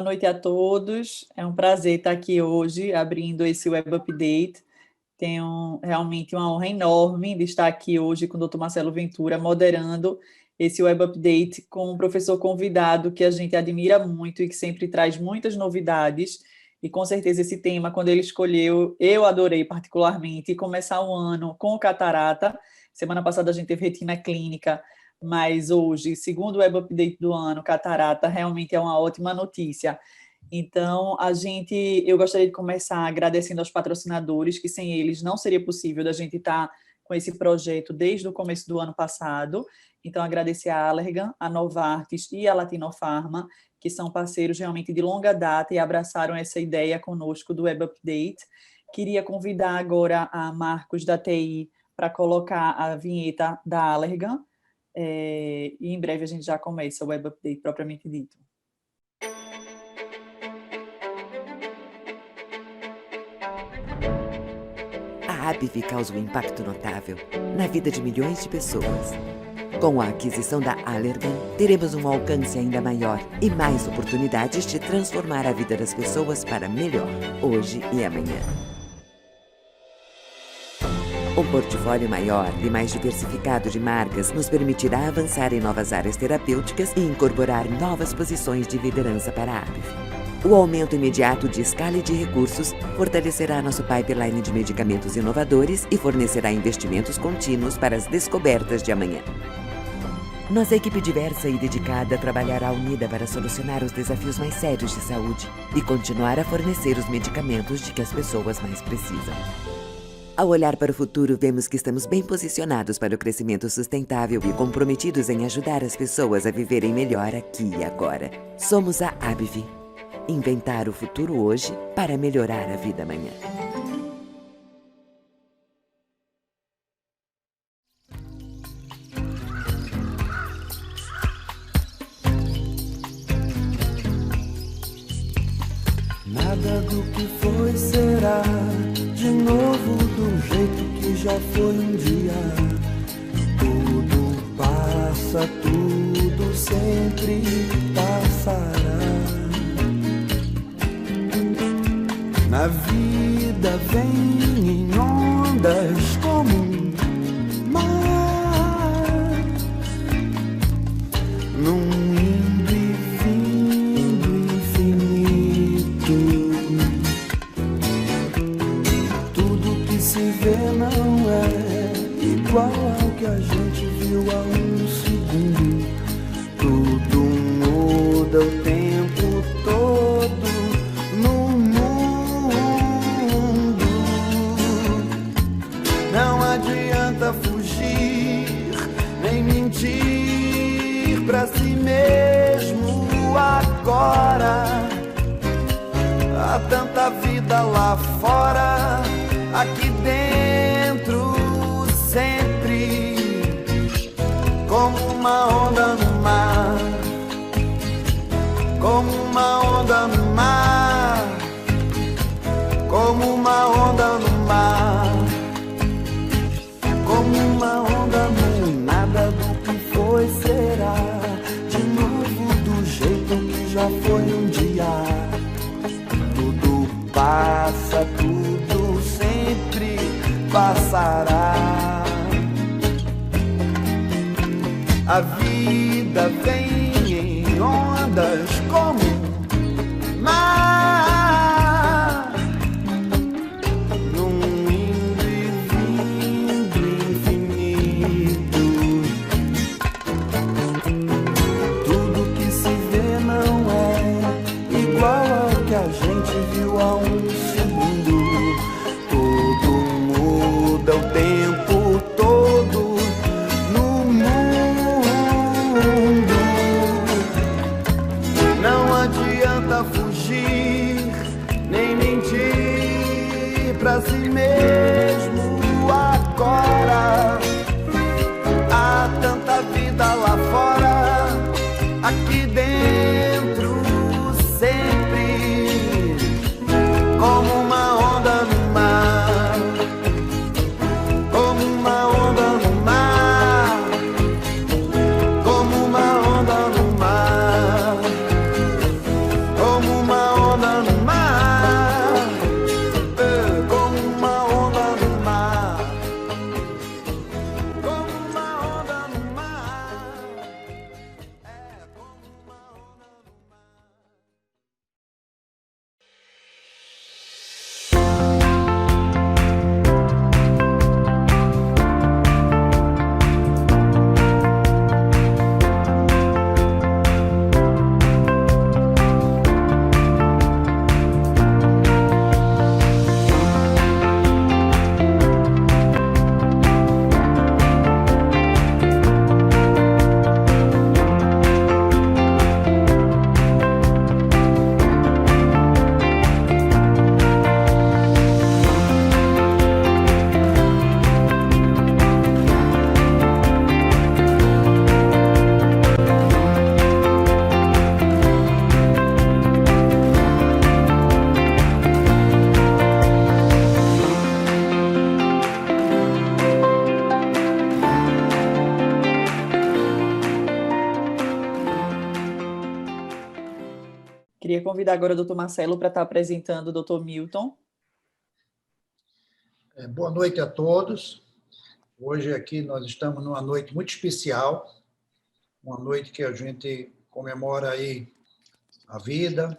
Boa noite a todos. É um prazer estar aqui hoje, abrindo esse Web Update. Tenho realmente uma honra enorme de estar aqui hoje com o Dr. Marcelo Ventura, moderando esse Web Update com um professor convidado que a gente admira muito e que sempre traz muitas novidades. E com certeza esse tema, quando ele escolheu, eu adorei particularmente. E começar o ano com catarata. Semana passada a gente teve retina clínica, mas hoje, segundo o Web Update do ano, catarata realmente é uma ótima notícia. Então, eu gostaria de começar agradecendo aos patrocinadores, que sem eles não seria possível da gente estar com esse projeto desde o começo do ano passado. Então, agradecer a Allergan, a Novartis e a Latinofarma, que são parceiros realmente de longa data e abraçaram essa ideia conosco do Web Update. Queria convidar agora a Marcos da TI para colocar a vinheta da Allergan, e em breve a gente já começa o Web Update propriamente dito. A AbbVie causa um impacto notável na vida de milhões de pessoas. Com a aquisição da Allergan, teremos um alcance ainda maior e mais oportunidades de transformar a vida das pessoas para melhor, hoje e amanhã. Um portfólio maior e mais diversificado de marcas nos permitirá avançar em novas áreas terapêuticas e incorporar novas posições de liderança para a AbbVie. O aumento imediato de escala e de recursos fortalecerá nosso pipeline de medicamentos inovadores e fornecerá investimentos contínuos para as descobertas de amanhã. Nossa equipe diversa e dedicada trabalhará unida para solucionar os desafios mais sérios de saúde e continuar a fornecer os medicamentos de que as pessoas mais precisam. Ao olhar para o futuro, vemos que estamos bem posicionados para o crescimento sustentável e comprometidos em ajudar as pessoas a viverem melhor aqui e agora. Somos a AbbVie. Inventar o futuro hoje para melhorar a vida amanhã. Nada do que foi será de novo do jeito que já foi um dia. Tudo passa, tudo sempre passará. Na vida vem em ondas como um mar, num indo e vindo infinito. Tudo que se vê não é igual ao que a gente viu há um segundo. Tudo muda o tempo todo. Não adianta fugir, nem mentir pra si mesmo agora. Há tanta vida lá fora, aqui dentro sempre, como uma onda no mar, como uma onda no mar, como uma onda no mar. Como uma onda no nada do que foi será de novo do jeito que já foi um dia. Tudo passa, tudo sempre passará. A vida vem em ondas como mar. Há um segundo, tudo muda o tempo todo no mundo. Não adianta fugir, nem mentir pra si mesmo agora. Há tanta vida lá fora, aqui dentro sempre. Como uma onda no mar, como uma onda no mar, como uma onda no mar, como queria convidar agora o doutor Marcelo para estar apresentando o doutor Milton. Boa noite a todos. Hoje aqui nós estamos numa noite muito especial, uma noite que a gente comemora aí a vida,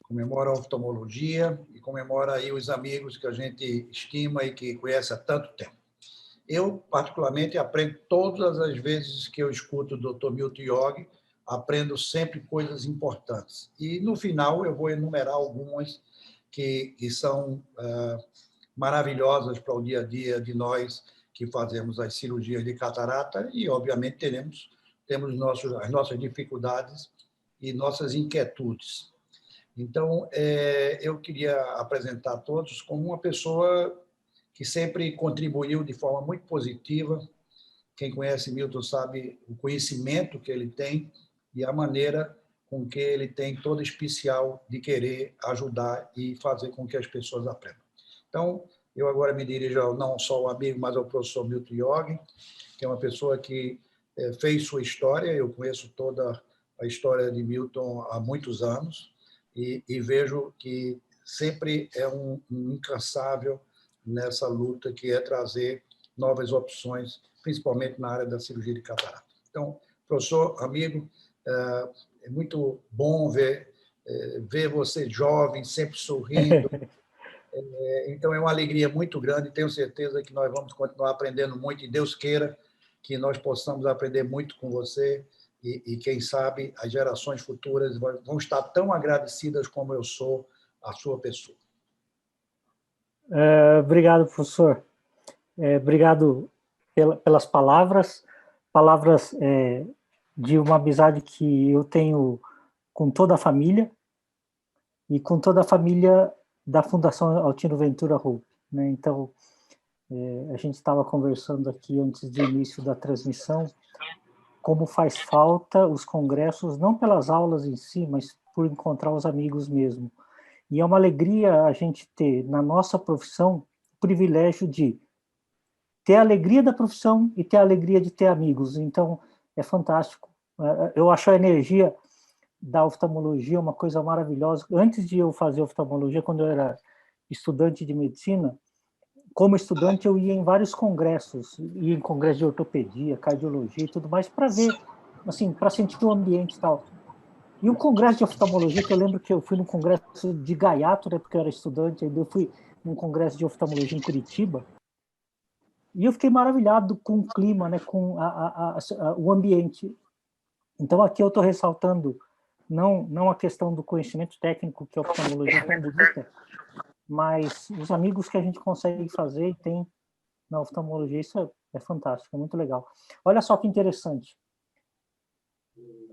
comemora a oftalmologia e comemora aí os amigos que a gente estima e que conhece há tanto tempo. Eu, particularmente, aprendo todas as vezes que eu escuto o Dr. Milton York, aprendo sempre coisas importantes. E, no final, eu vou enumerar algumas que são maravilhosas para o dia a dia de nós que fazemos as cirurgias de catarata e, obviamente, temos as nossas dificuldades e nossas inquietudes. Então, eu queria apresentar a todos como uma pessoa que sempre contribuiu de forma muito positiva. Quem conhece Milton sabe o conhecimento que ele tem e a maneira com que ele tem toda especial de querer ajudar e fazer com que as pessoas aprendam. Então, eu agora me dirijo não só ao amigo, mas ao professor Milton York, que é uma pessoa que fez sua história. Eu conheço toda a história de Milton há muitos anos e vejo que sempre é um incansável nessa luta que é trazer novas opções, principalmente na área da cirurgia de catarata. Então, professor, amigo, é muito bom ver você jovem, sempre sorrindo. Então, é uma alegria muito grande. Tenho certeza que nós vamos continuar aprendendo muito, e Deus queira que nós possamos aprender muito com você e quem sabe, as gerações futuras vão estar tão agradecidas como eu sou a sua pessoa. Obrigado, professor. Obrigado pelas palavras de uma amizade que eu tenho com toda a família e com toda a família da Fundação Altino Ventura Hope, né? Então, a gente estava conversando aqui antes do início da transmissão como faz falta os congressos, não pelas aulas em si, mas por encontrar os amigos mesmo. E é uma alegria a gente ter, na nossa profissão, o privilégio de ter a alegria da profissão e ter a alegria de ter amigos. Então, é fantástico. Eu acho a energia da oftalmologia uma coisa maravilhosa. Antes de eu fazer oftalmologia, quando eu era estudante de medicina, como estudante eu ia em vários congressos, ia em congresso de ortopedia, cardiologia e tudo mais, para ver, assim, para sentir o ambiente e tal. E um congresso de oftalmologia, que eu lembro que eu fui num congresso de gaiato, né, porque eu era estudante, aí eu fui num congresso de oftalmologia em Curitiba, e eu fiquei maravilhado com o clima, né, com o ambiente. Então, aqui eu estou ressaltando não a questão do conhecimento técnico, que a oftalmologia é tão bonita, mas os amigos que a gente consegue fazer e tem na oftalmologia, isso é fantástico, é muito legal. Olha só que interessante.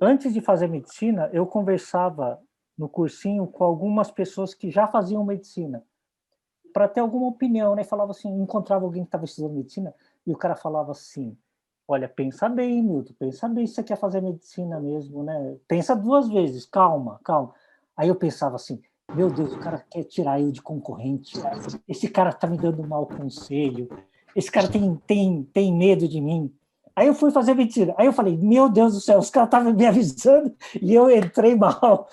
Antes de fazer medicina, eu conversava no cursinho com algumas pessoas que já faziam medicina, para ter alguma opinião, né? Falava assim, encontrava alguém que estava estudando medicina, e o cara falava assim, olha, pensa bem, Milton, pensa bem se você quer fazer medicina mesmo, né? Pensa 2 vezes, calma. Aí eu pensava assim, meu Deus, o cara quer tirar eu de concorrente, esse cara está me dando mau conselho, esse cara tem medo de mim. Aí eu fui fazer medicina, aí eu falei, meu Deus do céu, os caras estavam me avisando e eu entrei mal.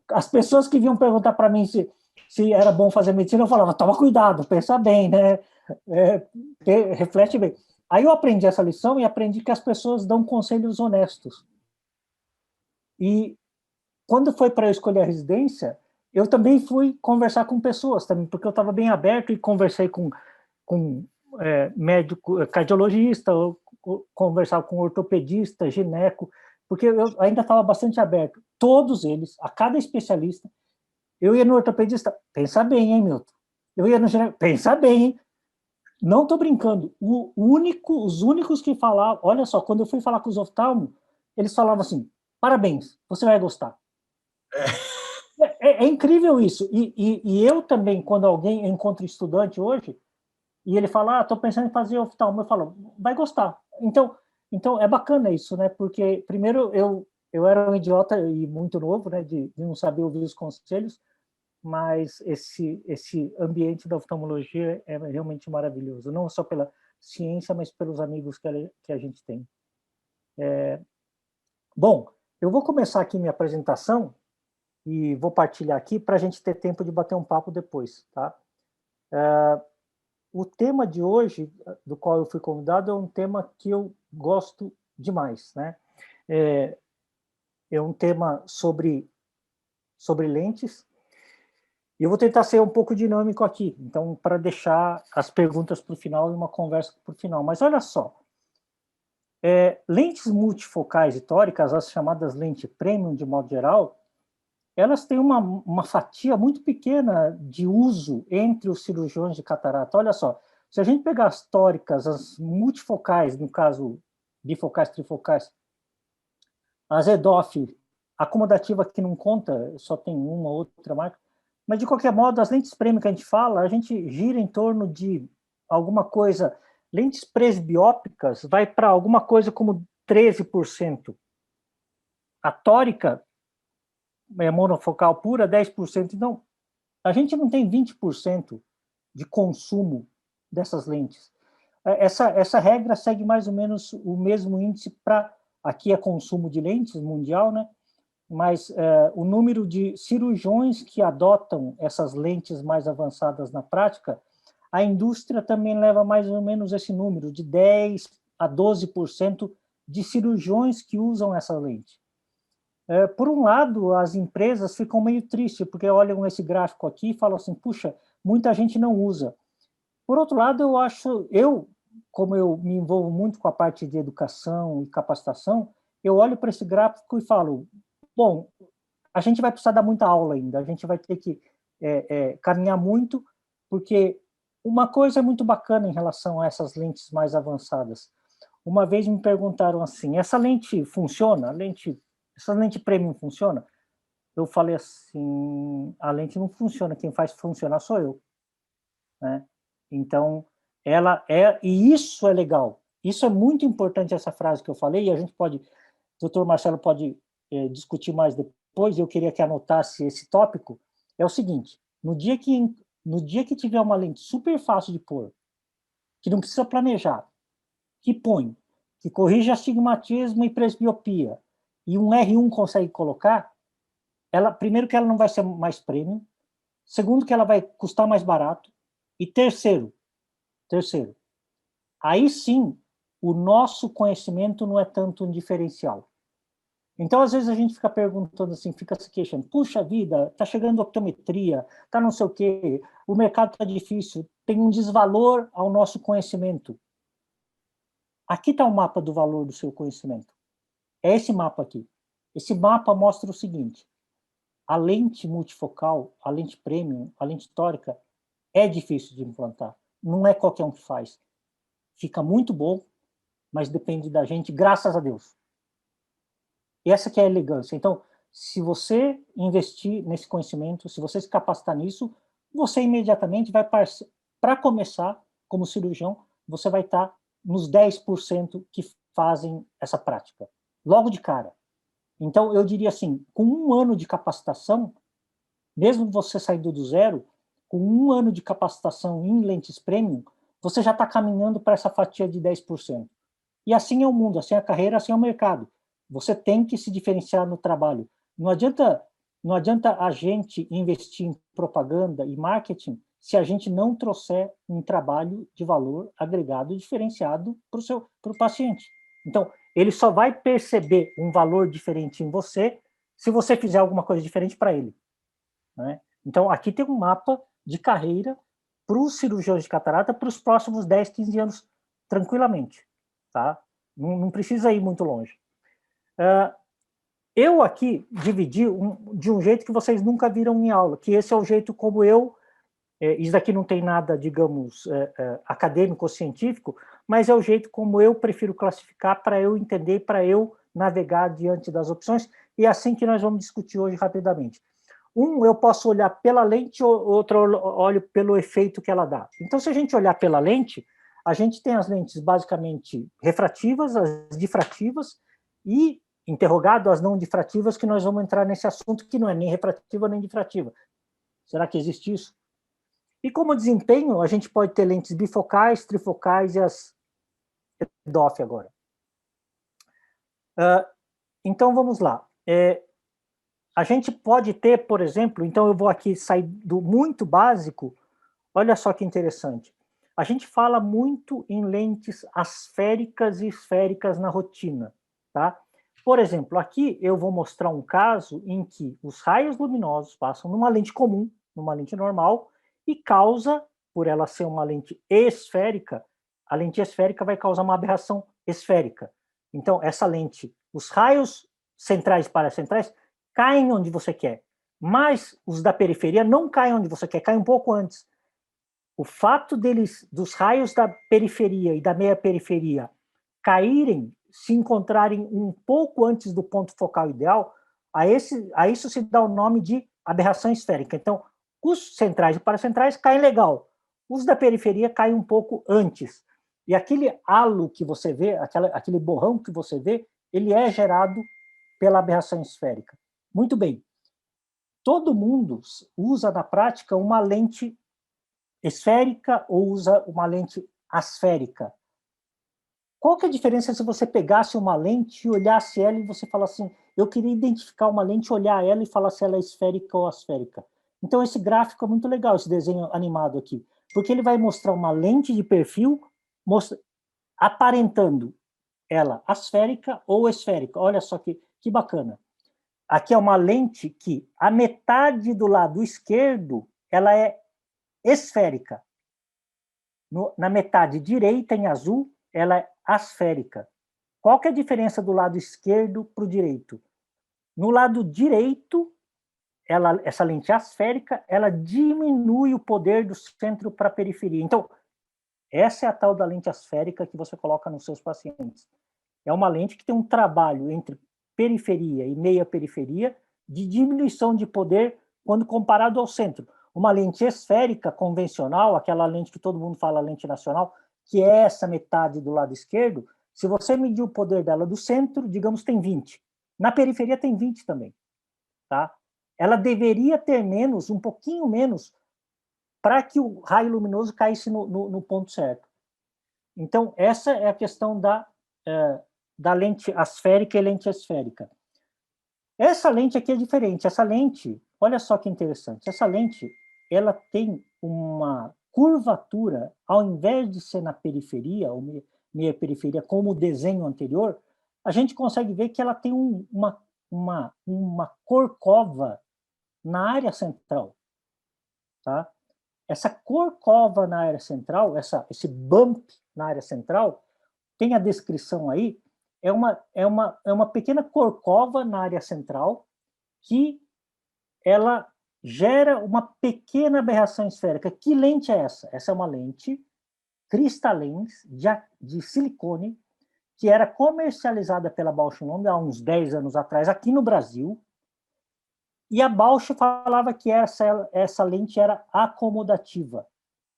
As pessoas que vinham perguntar para mim se era bom fazer medicina, eu falava, toma cuidado, pensa bem, né? Reflete bem. Aí eu aprendi essa lição e aprendi que as pessoas dão conselhos honestos. E quando foi para eu escolher a residência, eu também fui conversar com pessoas também, porque eu estava bem aberto e conversei com médico, cardiologista, conversava com ortopedista, gineco, porque eu ainda estava bastante aberto. Todos eles, a cada especialista, eu ia no ortopedista, pensa bem, hein, Milton? Eu ia no gineco, pensa bem, hein? Não estou brincando. Os únicos que falavam, olha só, quando eu fui falar com os oftalmos, eles falavam assim, parabéns, você vai gostar. É incrível isso. E eu também, quando alguém encontra estudante hoje, e ele fala, estou pensando em fazer oftalmo, eu falo, vai gostar. Então é bacana isso, né? Porque, primeiro, eu era um idiota e muito novo, né? De não saber ouvir os conselhos, mas esse ambiente da oftalmologia é realmente maravilhoso, não só pela ciência, mas pelos amigos que a gente tem. Bom, eu vou começar aqui minha apresentação e vou partilhar aqui para a gente ter tempo de bater um papo depois, tá? O tema de hoje, do qual eu fui convidado, é um tema que eu gosto demais, né? É um tema sobre lentes, e eu vou tentar ser um pouco dinâmico aqui, então, para deixar as perguntas para o final e uma conversa para o final. Mas olha só, lentes multifocais e tóricas, as chamadas lentes premium, de modo geral, elas têm uma fatia muito pequena de uso entre os cirurgiões de catarata. Olha só, se a gente pegar as tóricas, as multifocais, no caso, bifocais, trifocais, as EDOF, acomodativa que não conta, só tem uma ou outra marca, mas, de qualquer modo, as lentes premium que a gente fala, a gente gira em torno de alguma coisa. Lentes presbiópicas vai para alguma coisa como 13%. A tórica monofocal pura, 10%. Então, a gente não tem 20% de consumo dessas lentes. Essa regra segue mais ou menos o mesmo índice para... Aqui é consumo de lentes mundial, né? Mas o número de cirurgiões que adotam essas lentes mais avançadas na prática, a indústria também leva mais ou menos esse número, de 10% a 12% de cirurgiões que usam essa lente. Por um lado, as empresas ficam meio tristes, porque olham esse gráfico aqui e falam assim, puxa, muita gente não usa. Por outro lado, como eu me envolvo muito com a parte de educação e capacitação, eu olho para esse gráfico e falo, bom, a gente vai precisar dar muita aula ainda, a gente vai ter que caminhar muito, porque uma coisa é muito bacana em relação a essas lentes mais avançadas. Uma vez me perguntaram assim, essa lente funciona? Essa lente premium funciona? Eu falei assim, a lente não funciona, quem faz funcionar sou eu. Né? Então, e isso é legal. Isso é muito importante, essa frase que eu falei, e a gente pode, o Dr. Marcelo pode discutir mais depois, eu queria que anotasse esse tópico, é o seguinte, no dia que tiver uma lente super fácil de pôr, que não precisa planejar, que põe, que corrige astigmatismo e presbiopia, e um R1 consegue colocar, primeiro que ela não vai ser mais premium, segundo que ela vai custar mais barato, e terceiro, aí sim, o nosso conhecimento não é tanto um diferencial. Então, às vezes, a gente fica perguntando assim, fica se queixando, puxa vida, está chegando optometria, está não sei o quê, o mercado está difícil, tem um desvalor ao nosso conhecimento. Aqui está o mapa do valor do seu conhecimento. É esse mapa aqui. Esse mapa mostra o seguinte, a lente multifocal, a lente premium, a lente tórica, é difícil de implantar. Não é qualquer um que faz. Fica muito bom, mas depende da gente, graças a Deus. E essa que é a elegância. Então, se você investir nesse conhecimento, se você se capacitar nisso, você imediatamente vai, para começar, como cirurgião, você vai estar nos 10% que fazem essa prática. Logo de cara. Então, eu diria assim, com 1 ano de capacitação, mesmo você saindo do zero, com 1 ano de capacitação em lentes premium, você já está caminhando para essa fatia de 10%. E assim é o mundo, assim é a carreira, assim é o mercado. Você tem que se diferenciar no trabalho. Não adianta a gente investir em propaganda e marketing se a gente não trouxer um trabalho de valor agregado diferenciado para o paciente. Então, ele só vai perceber um valor diferente em você se você fizer alguma coisa diferente para ele. Né? Então, aqui tem um mapa de carreira para os cirurgiões de catarata para os próximos 10, 15 anos, tranquilamente. Tá? Não precisa ir muito longe. Eu aqui dividi de um jeito que vocês nunca viram em aula, que esse é o jeito como isso daqui não tem nada, digamos, acadêmico ou científico, mas é o jeito como eu prefiro classificar para eu entender, para eu navegar diante das opções, e é assim que nós vamos discutir hoje rapidamente. Eu posso olhar pela lente, outro olho pelo efeito que ela dá. Então, se a gente olhar pela lente, a gente tem as lentes basicamente refrativas, as difrativas, e, interrogado, as não difrativas, que nós vamos entrar nesse assunto, que não é nem refrativa nem difrativa. Será que existe isso? E como desempenho, a gente pode ter lentes bifocais, trifocais e as EDOF agora. Então, vamos lá. a gente pode ter, por exemplo, então eu vou aqui sair do muito básico, olha só que interessante. A gente fala muito em lentes asféricas e esféricas na rotina, tá? Por exemplo, aqui eu vou mostrar um caso em que os raios luminosos passam numa lente comum, numa lente normal, e causa, por ela ser uma lente esférica, a lente esférica vai causar uma aberração esférica. Então, essa lente, os raios centrais e paracentrais caem onde você quer, mas os da periferia não caem onde você quer, caem um pouco antes. O fato dos raios da periferia e da meia periferia caírem, se encontrarem um pouco antes do ponto focal ideal, a isso se dá o nome de aberração esférica. Então, os centrais e paracentrais caem legal, os da periferia caem um pouco antes. E aquele halo que você vê, aquele borrão que você vê, ele é gerado pela aberração esférica. Muito bem. Todo mundo usa na prática uma lente esférica ou usa uma lente asférica. Qual que é a diferença se você pegasse uma lente e olhasse ela e você falasse assim, eu queria identificar uma lente, olhar ela e falar se ela é esférica ou asférica? Então esse gráfico é muito legal, esse desenho animado aqui, porque ele vai mostrar uma lente de perfil aparentando ela asférica ou esférica. Olha só que bacana. Aqui é uma lente que a metade do lado esquerdo ela é esférica. Na metade direita, em azul, ela é asférica. Qual que é a diferença do lado esquerdo para o direito? No lado direito, essa lente asférica, ela diminui o poder do centro para a periferia. Então, essa é a tal da lente asférica que você coloca nos seus pacientes. É uma lente que tem um trabalho entre periferia e meia periferia de diminuição de poder quando comparado ao centro. Uma lente esférica convencional, aquela lente que todo mundo fala, lente nacional, que é essa metade do lado esquerdo, se você medir o poder dela do centro, digamos, tem 20. Na periferia tem 20 também. Tá? Ela deveria ter menos, um pouquinho menos, para que o raio luminoso caísse no ponto certo. Então, essa é a questão da lente asférica e lente esférica. Essa lente aqui é diferente. Essa lente, olha só que interessante, essa lente ela tem uma curvatura, ao invés de ser na periferia, ou meia periferia, como o desenho anterior, a gente consegue ver que ela tem uma corcova na área central. Tá? Essa corcova na área central, esse bump na área central, tem a descrição aí, é uma pequena corcova na área central que ela gera uma pequena aberração esférica. Que lente é essa? Essa é uma lente Cristalens de silicone que era comercializada pela Bausch + Lomb há uns 10 anos atrás aqui no Brasil, e a Bausch falava que essa lente era acomodativa.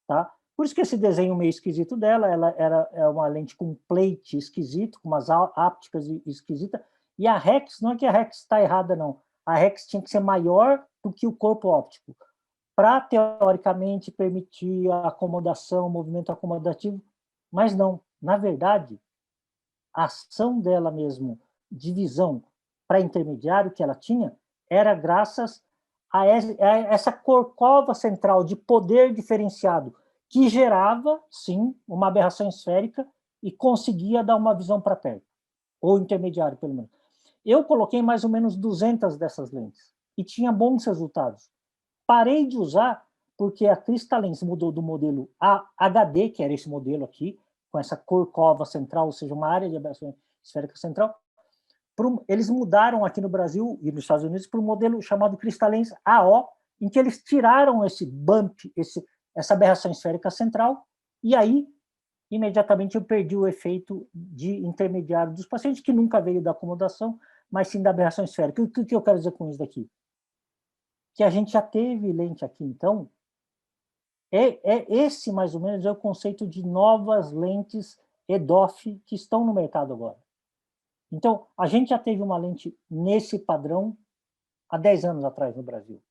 Tá? Por isso que esse desenho meio esquisito dela, ela é uma lente com plate esquisito, com umas ápticas esquisitas, e a Rex, não é que a Rex está errada, não. A Rex tinha que ser maior do que o corpo óptico, para, teoricamente, permitir a acomodação, o movimento acomodativo, mas não. Na verdade, a ação dela mesmo, de visão para intermediário que ela tinha, era graças a essa corcova central de poder diferenciado, que gerava, sim, uma aberração esférica e conseguia dar uma visão para perto, ou intermediário, pelo menos. Eu coloquei mais ou menos 200 dessas lentes e tinha bons resultados. Parei de usar porque a Cristalens mudou do modelo HD, que era esse modelo aqui, com essa corcova central, ou seja, uma área de aberração esférica central. Eles mudaram aqui no Brasil e nos Estados Unidos para um modelo chamado Cristalens AO, em que eles tiraram esse bump, essa aberração esférica central, e aí, imediatamente, eu perdi o efeito de intermediário dos pacientes, que nunca veio da acomodação, mas sim da aberração esférica. O que eu quero dizer com isso daqui? Que a gente já teve lente aqui, então, esse, mais ou menos, é o conceito de novas lentes EDOF que estão no mercado agora. Então, a gente já teve uma lente nesse padrão há 10 anos atrás no Brasil.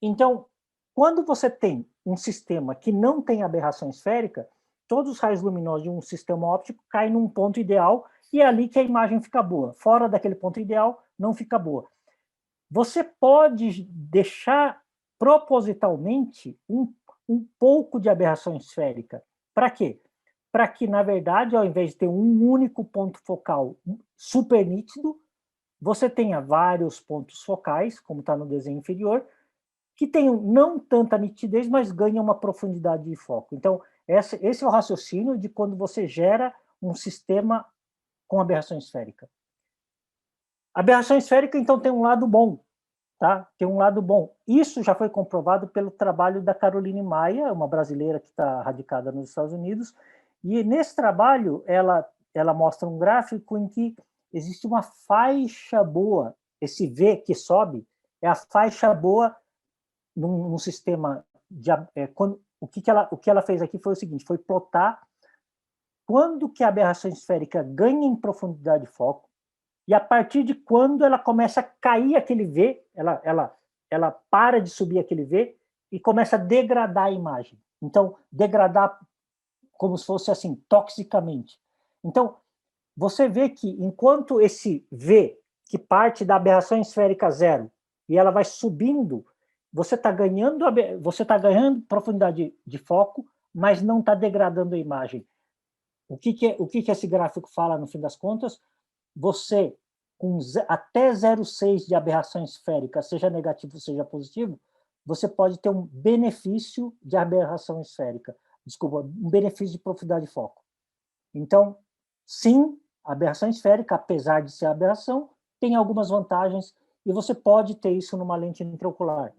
Então, quando você tem um sistema que não tem aberração esférica, todos os raios luminosos de um sistema óptico caem num ponto ideal e é ali que a imagem fica boa. Fora daquele ponto ideal, não fica boa. Você pode deixar propositalmente um pouco de aberração esférica. Para quê? Para que, na verdade, ao invés de ter um único ponto focal super nítido, você tenha vários pontos focais, como está no desenho inferior, que tenham não tanta nitidez, mas ganham uma profundidade de foco. Então, esse é o raciocínio de quando você gera um sistema com aberração esférica. A aberração esférica, então, tem um lado bom, tá? Tem um lado bom. Isso já foi comprovado pelo trabalho da Caroline Maia, uma brasileira que está radicada nos Estados Unidos, e nesse trabalho ela mostra um gráfico em que existe uma faixa boa, esse V que sobe é a faixa boa num sistema de... o que ela fez aqui foi o seguinte, foi plotar quando que a aberração esférica ganha em profundidade de foco, e a partir de quando ela começa a cair aquele V, ela para de subir aquele V e começa a degradar a imagem. Então, degradar como se fosse assim, toxicamente. Então, você vê que enquanto esse V, que parte da aberração esférica zero, e ela vai subindo, você está ganhando profundidade de foco, mas não está degradando a imagem. O que esse gráfico fala, no fim das contas? Você, com até 0,6 de aberração esférica, seja negativo, seja positivo, você pode ter um benefício de aberração esférica. Desculpa, um benefício de profundidade de foco. Então, sim, a aberração esférica, apesar de ser aberração, tem algumas vantagens e você pode ter isso numa lente intraocular.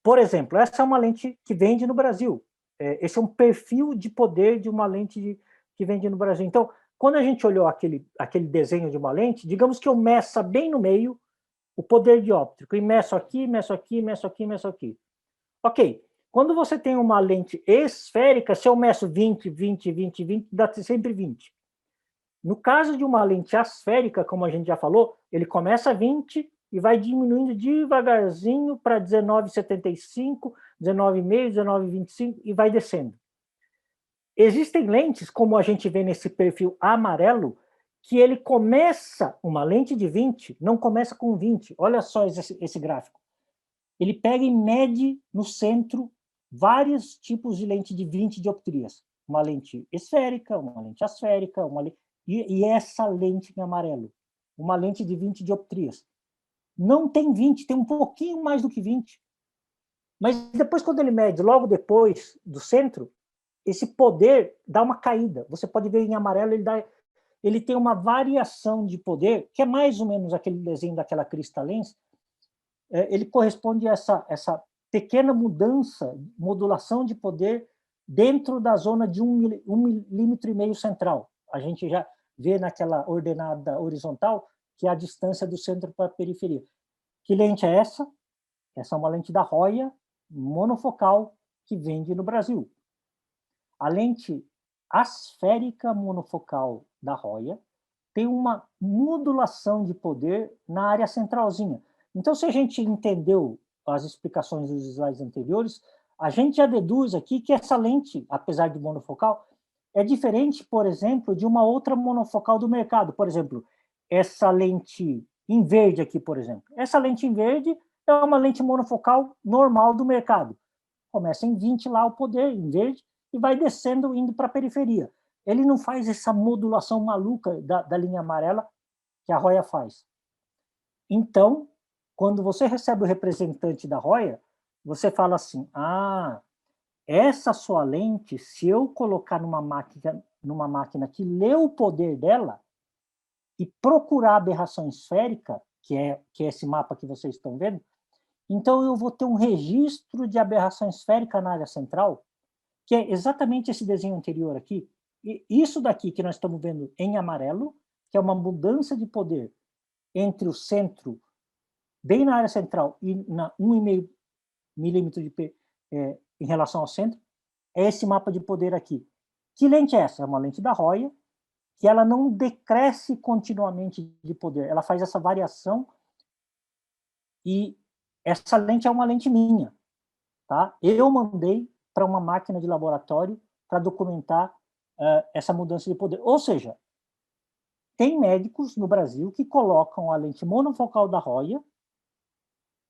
Por exemplo, essa é uma lente que vende no Brasil. Esse é um perfil de poder de uma lente que vende no Brasil. Então, quando a gente olhou aquele desenho de uma lente, digamos que eu meça bem no meio o poder dióptrico, e meço aqui, meço aqui, meço aqui, meço aqui. Ok, quando você tem uma lente esférica, se eu meço 20, 20, 20, 20, dá sempre 20. No caso de uma lente asférica, como a gente já falou, ele começa a 20 e vai diminuindo devagarzinho para 19,75, 19,5, 19,25 e vai descendo. Existem lentes, como a gente vê nesse perfil amarelo, que ele começa, uma lente de 20, não começa com 20. Olha só esse gráfico. Ele pega e mede no centro vários tipos de lente de 20 dioptrias. Uma lente esférica, uma lente asférica, e essa lente em amarelo, uma lente de 20 dioptrias. Não tem 20, tem um pouquinho mais do que 20. Mas depois, quando ele mede, logo depois do centro, esse poder dá uma caída. Você pode ver em amarelo, ele tem uma variação de poder, que é mais ou menos aquele desenho daquela Crystalens. Ele corresponde a essa pequena mudança, modulação de poder dentro da zona de 1,5 milímetro central. A gente já vê naquela ordenada horizontal que é a distância do centro para a periferia. Que lente é essa? Essa é uma lente da Roya, monofocal, que vende no Brasil. A lente asférica monofocal da Roya tem uma modulação de poder na área centralzinha. Então, se a gente entendeu as explicações dos slides anteriores, a gente já deduz aqui que essa lente, apesar de monofocal, é diferente, por exemplo, de uma outra monofocal do mercado. Por exemplo, essa lente em verde aqui, por exemplo. Essa lente em verde é uma lente monofocal normal do mercado. Começa em 20 lá o poder, em verde, e vai descendo, indo para a periferia. Ele não faz essa modulação maluca da linha amarela que a Roya faz. Então, quando você recebe o representante da Roya, você fala assim, essa sua lente, se eu colocar numa máquina que lê o poder dela e procurar a aberração esférica, que é esse mapa que vocês estão vendo, então eu vou ter um registro de aberração esférica na área central, que é exatamente esse desenho anterior aqui. E isso daqui que nós estamos vendo em amarelo, que é uma mudança de poder entre o centro, bem na área central, e na 1,5 milímetro em relação ao centro, é esse mapa de poder aqui. Que lente é essa? É uma lente da Roya, que ela não decresce continuamente de poder, ela faz essa variação, e essa lente é uma lente minha. Tá? Eu mandei para uma máquina de laboratório para documentar essa mudança de poder. Ou seja, tem médicos no Brasil que colocam a lente monofocal da Roya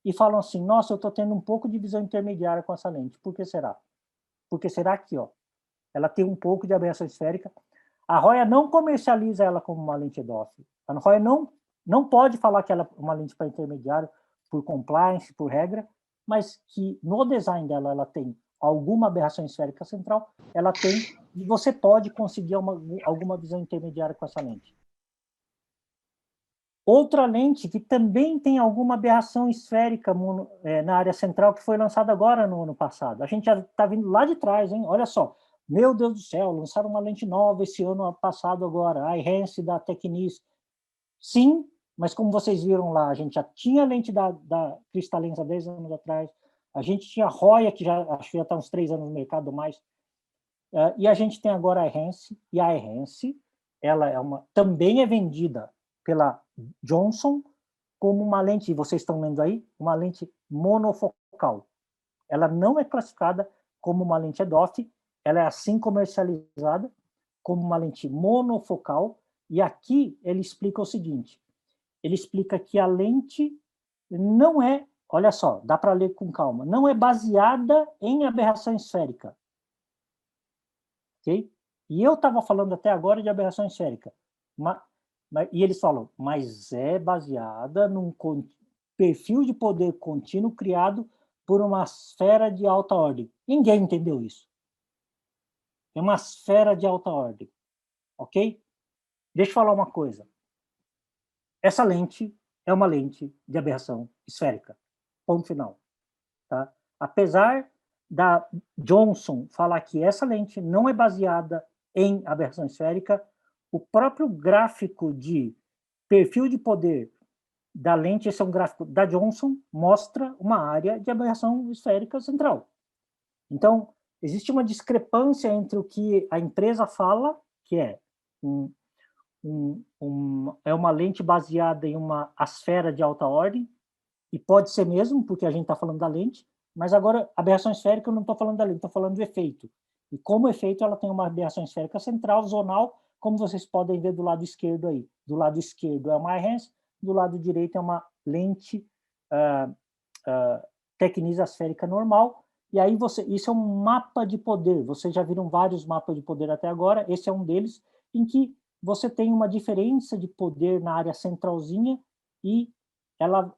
e falam assim, nossa, eu estou tendo um pouco de visão intermediária com essa lente. Por que será? Porque será que ela tem um pouco de aberração esférica. A Roya não comercializa ela como uma lente EDOF. A Roya não pode falar que ela é uma lente para intermediário por compliance, por regra, mas que no design dela ela tem alguma aberração esférica central, ela tem, e você pode conseguir alguma visão intermediária com essa lente. Outra lente que também tem alguma aberração esférica na área central, que foi lançada agora no ano passado. A gente já está vindo lá de trás, hein? Olha só. Meu Deus do céu, lançaram uma lente nova esse ano passado agora, a iHance da Tecnis. Sim, mas como vocês viram lá, a gente já tinha a lente da Cristalens há 10 anos atrás, a gente tinha a Roya, que acho que já está uns 3 anos no mercado ou mais, e a gente tem agora a iHance, e a iHance, ela também é vendida pela Johnson como uma lente, vocês estão vendo aí, uma lente monofocal. Ela não é classificada como uma lente EDOF, ela é assim comercializada como uma lente monofocal, e aqui ele explica o seguinte, ele explica que a lente não é, olha só, dá para ler com calma, não é baseada em aberração esférica. Ok? E eu estava falando até agora de aberração esférica, e eles falam, mas é baseada num perfil de poder contínuo criado por uma esfera de alta ordem. Ninguém entendeu isso. É uma esfera de alta ordem, ok? Deixa eu falar uma coisa. Essa lente é uma lente de aberração esférica. Ponto final. Tá? Apesar da Johnson falar que essa lente não é baseada em aberração esférica, o próprio gráfico de perfil de poder da lente, esse é um gráfico da Johnson, mostra uma área de aberração esférica central. Então, existe uma discrepância entre o que a empresa fala, que é uma lente baseada em uma esfera de alta ordem, e pode ser mesmo, porque a gente está falando da lente, mas agora, aberração esférica, eu não estou falando da lente, estou falando do efeito. E como efeito, ela tem uma aberração esférica central, zonal, como vocês podem ver do lado esquerdo aí. Do lado esquerdo é uma iHance, do lado direito é uma lente Tecnis esférica normal, e aí isso é um mapa de poder. Vocês já viram vários mapas de poder até agora, esse é um deles, em que você tem uma diferença de poder na área centralzinha e ela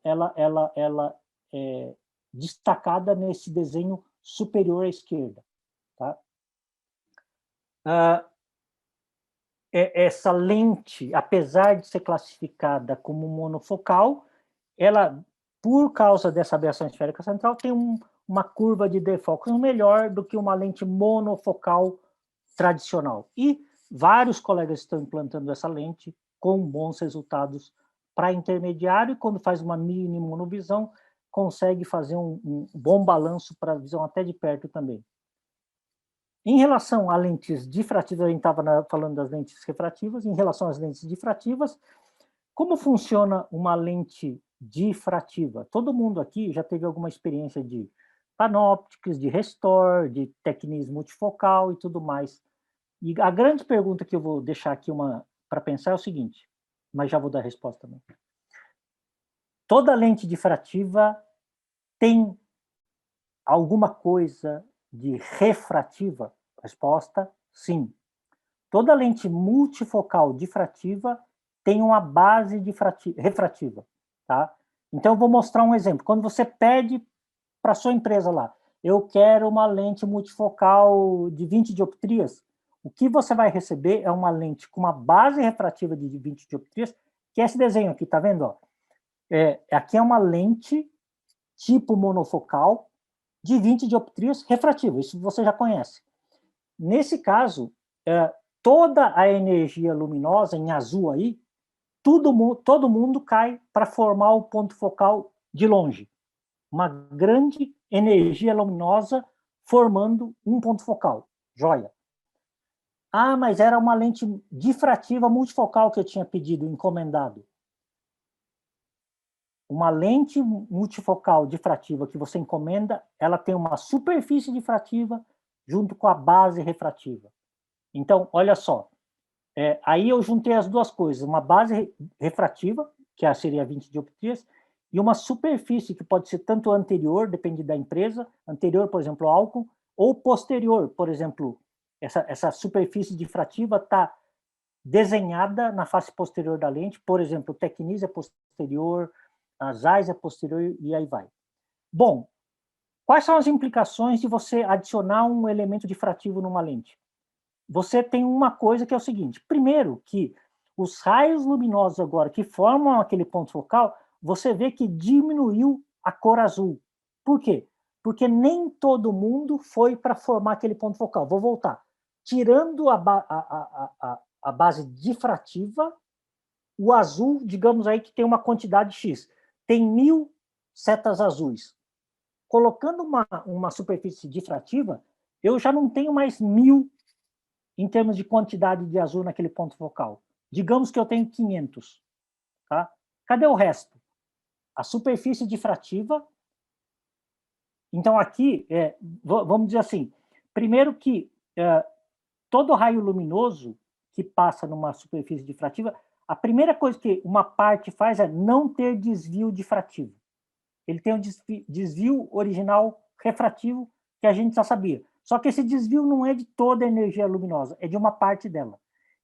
é destacada nesse desenho superior à esquerda. Tá? Essa lente, apesar de ser classificada como monofocal, ela, por causa dessa aberração esférica central, tem uma curva de defocus melhor do que uma lente monofocal tradicional. E vários colegas estão implantando essa lente com bons resultados para intermediário, e quando faz uma mini monovisão, consegue fazer um bom balanço para a visão até de perto também. Em relação a lentes difrativas, a gente estava falando das lentes refrativas, em relação às lentes difrativas, como funciona uma lente difrativa? Todo mundo aqui já teve alguma experiência de Panoptics, de Restore, de Tecnis multifocal e tudo mais. E a grande pergunta que eu vou deixar aqui para pensar é o seguinte, mas já vou dar a resposta também. Toda lente difrativa tem alguma coisa de refrativa? Resposta, sim. Toda lente multifocal difrativa tem uma base refrativa. Tá? Então, eu vou mostrar um exemplo. Quando você pede para a sua empresa lá, eu quero uma lente multifocal de 20 dioptrias, o que você vai receber é uma lente com uma base refrativa de 20 dioptrias, que é esse desenho aqui, tá vendo? Ó? Aqui é uma lente tipo monofocal de 20 dioptrias refrativa, isso você já conhece. Nesse caso, toda a energia luminosa em azul aí, todo mundo cai para formar o ponto focal de longe. Uma grande energia luminosa formando um ponto focal. Joia. Ah, mas era uma lente difrativa multifocal que eu tinha pedido, encomendado. Uma lente multifocal difrativa que você encomenda, ela tem uma superfície difrativa junto com a base refrativa. Então, olha só, Aí eu juntei as duas coisas, uma base refrativa, que seria 20 dioptrias, e uma superfície que pode ser tanto anterior, depende da empresa, anterior, por exemplo, ao álcool, ou posterior, por exemplo, essa superfície difrativa está desenhada na face posterior da lente, por exemplo, o Tecnis é posterior, a Zeiss é posterior e aí vai. Bom, quais são as implicações de você adicionar um elemento difrativo numa lente? Você tem uma coisa que é o seguinte, primeiro que os raios luminosos agora que formam aquele ponto focal, você vê que diminuiu a cor azul. Por quê? Porque nem todo mundo foi para formar aquele ponto focal. Vou voltar. Tirando a base difrativa, o azul, digamos aí que tem uma quantidade X, tem 1000 setas azuis. Colocando uma superfície difrativa, eu já não tenho mais 1000 em termos de quantidade de azul naquele ponto focal. Digamos que eu tenho 500. Tá? Cadê o resto? A superfície difrativa. Então, aqui, vamos dizer assim, primeiro que todo raio luminoso que passa numa superfície difrativa, a primeira coisa que uma parte faz é não ter desvio difrativo. Ele tem um desvio original refrativo que a gente já sabia. Só que esse desvio não é de toda a energia luminosa, é de uma parte dela.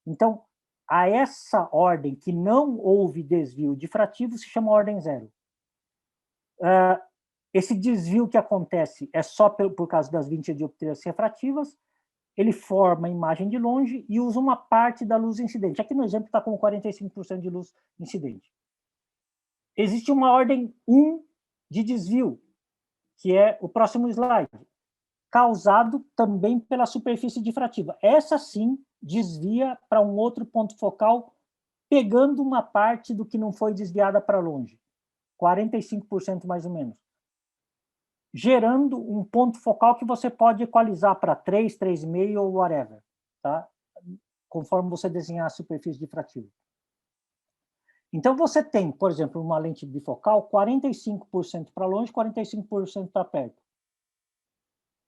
Então, a essa ordem que não houve desvio difrativo se chama ordem zero. Esse desvio que acontece é só por causa das 20 dioptrias refrativas, ele forma a imagem de longe e usa uma parte da luz incidente. Aqui no exemplo está com 45% de luz incidente. Existe uma ordem 1 de desvio, que é o próximo slide, causado também pela superfície difrativa. Essa sim desvia para um outro ponto focal, pegando uma parte do que não foi desviada para longe, 45% mais ou menos, gerando um ponto focal que você pode equalizar para 3, 3,5 ou whatever, tá? Conforme você desenhar a superfície difrativa. Então, você tem, por exemplo, uma lente bifocal, 45% para longe, 45% para perto.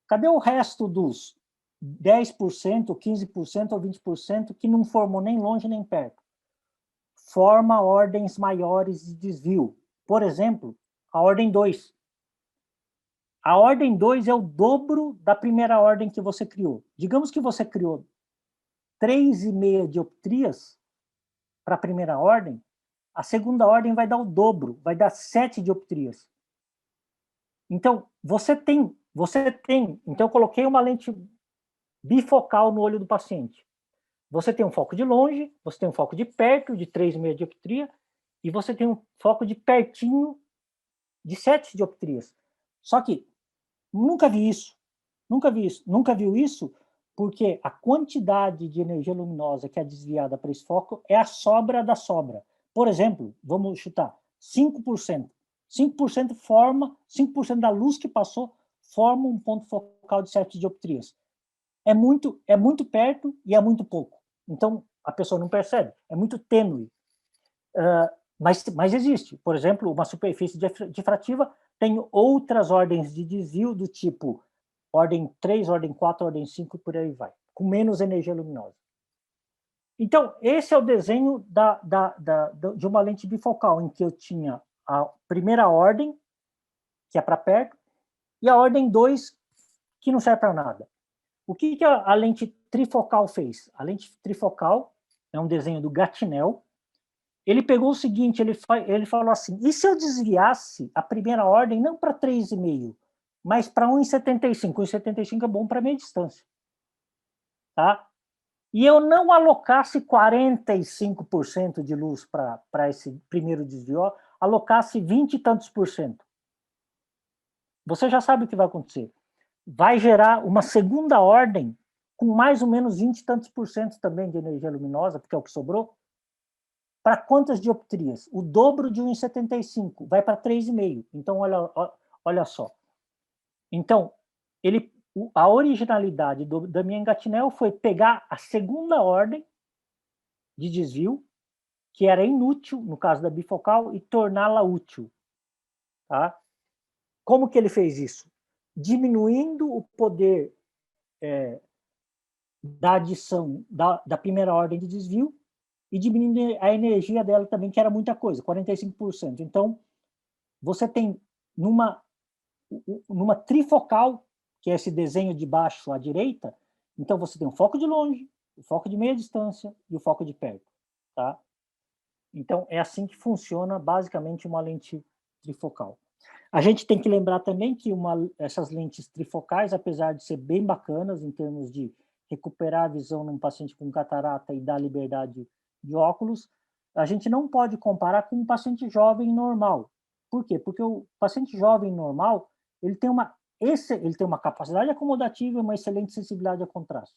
Cadê o resto dos 10%, 15% ou 20% que não formou nem longe nem perto? Forma ordens maiores de desvio. Por exemplo, a ordem 2. A ordem 2 é o dobro da primeira ordem que você criou. Digamos que você criou 3,5 dioptrias para a primeira ordem, a segunda ordem vai dar o dobro, vai dar 7 dioptrias. Então, então eu coloquei uma lente bifocal no olho do paciente. Você tem um foco de longe, você tem um foco de perto, de 3,5 dioptria, e você tem um foco de pertinho, de 7 dioptrias. Só que nunca vi isso. Nunca viu isso porque a quantidade de energia luminosa que é desviada para esse foco é a sobra da sobra. Por exemplo, vamos chutar, 5%. 5% da luz que passou forma um ponto focal de 7 dioptrias. É muito perto e é muito pouco. Então, a pessoa não percebe. É muito tênue. Mas existe. Por exemplo, uma superfície difrativa tem outras ordens de desvio do tipo ordem 3, ordem 4, ordem 5 e por aí vai, com menos energia luminosa. Então, esse é o desenho de uma lente bifocal, em que eu tinha a primeira ordem, que é para perto, e a ordem 2, que não serve para nada. O que a lente trifocal fez? A lente trifocal é um desenho do Gatinel. Ele pegou o seguinte, ele falou assim, e se eu desviasse a primeira ordem não para 3,5, mas para 1,75? 1,75 é bom para meia distância. Tá? E eu não alocasse 45% de luz para esse primeiro desvio, alocasse 20 e tantos por cento. Você já sabe o que vai acontecer. Vai gerar uma segunda ordem com mais ou menos 20 e tantos por cento também de energia luminosa, porque é o que sobrou. Para quantas dioptrias? O dobro de 1,75, vai para 3,5. Então, olha só. Então, a originalidade do Damian-Gatinel foi pegar a segunda ordem de desvio, que era inútil, no caso da bifocal, e torná-la útil. Tá? Como que ele fez isso? Diminuindo o poder da adição da primeira ordem de desvio e diminuindo a energia dela também, que era muita coisa, 45%. Então, você tem numa trifocal, que é esse desenho de baixo à direita, então você tem o foco de longe, o foco de meia distância e o foco de perto, tá? Então, é assim que funciona basicamente uma lente trifocal. A gente tem que lembrar também que essas lentes trifocais, apesar de ser bem bacanas em termos de recuperar a visão num paciente com catarata e dar liberdade de óculos, a gente não pode comparar com um paciente jovem normal. Por quê? Porque o paciente jovem normal, ele tem uma capacidade acomodativa e uma excelente sensibilidade a contraste.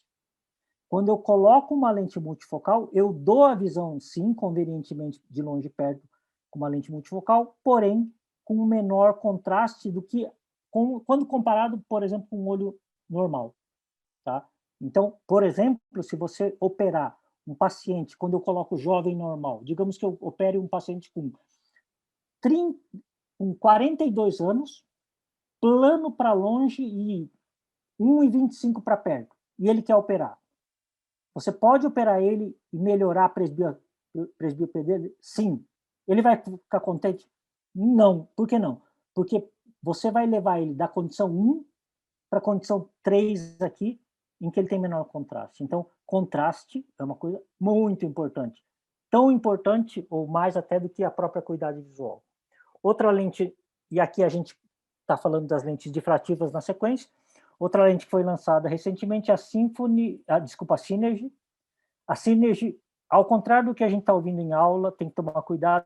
Quando eu coloco uma lente multifocal, eu dou a visão, sim, convenientemente de longe e perto, com uma lente multifocal, porém com um menor contraste do que quando comparado, por exemplo, com um olho normal. Tá? Então, por exemplo, se você operar um paciente, quando eu coloco jovem normal, digamos que eu opere um paciente com 42 anos, plano para longe e 1,25 para perto, e ele quer operar. Você pode operar ele e melhorar a presbiopia dele? Sim. Ele vai ficar contente? Não. Por que não? Porque você vai levar ele da condição 1 para a condição 3 aqui, em que ele tem menor contraste. Então, contraste é uma coisa muito importante. Tão importante, ou mais até, do que a própria acuidade visual. Outra lente, e aqui a gente está falando das lentes difrativas na sequência, outra lente que foi lançada recentemente é a Synergy. A Synergy, ao contrário do que a gente está ouvindo em aula, tem que tomar cuidado,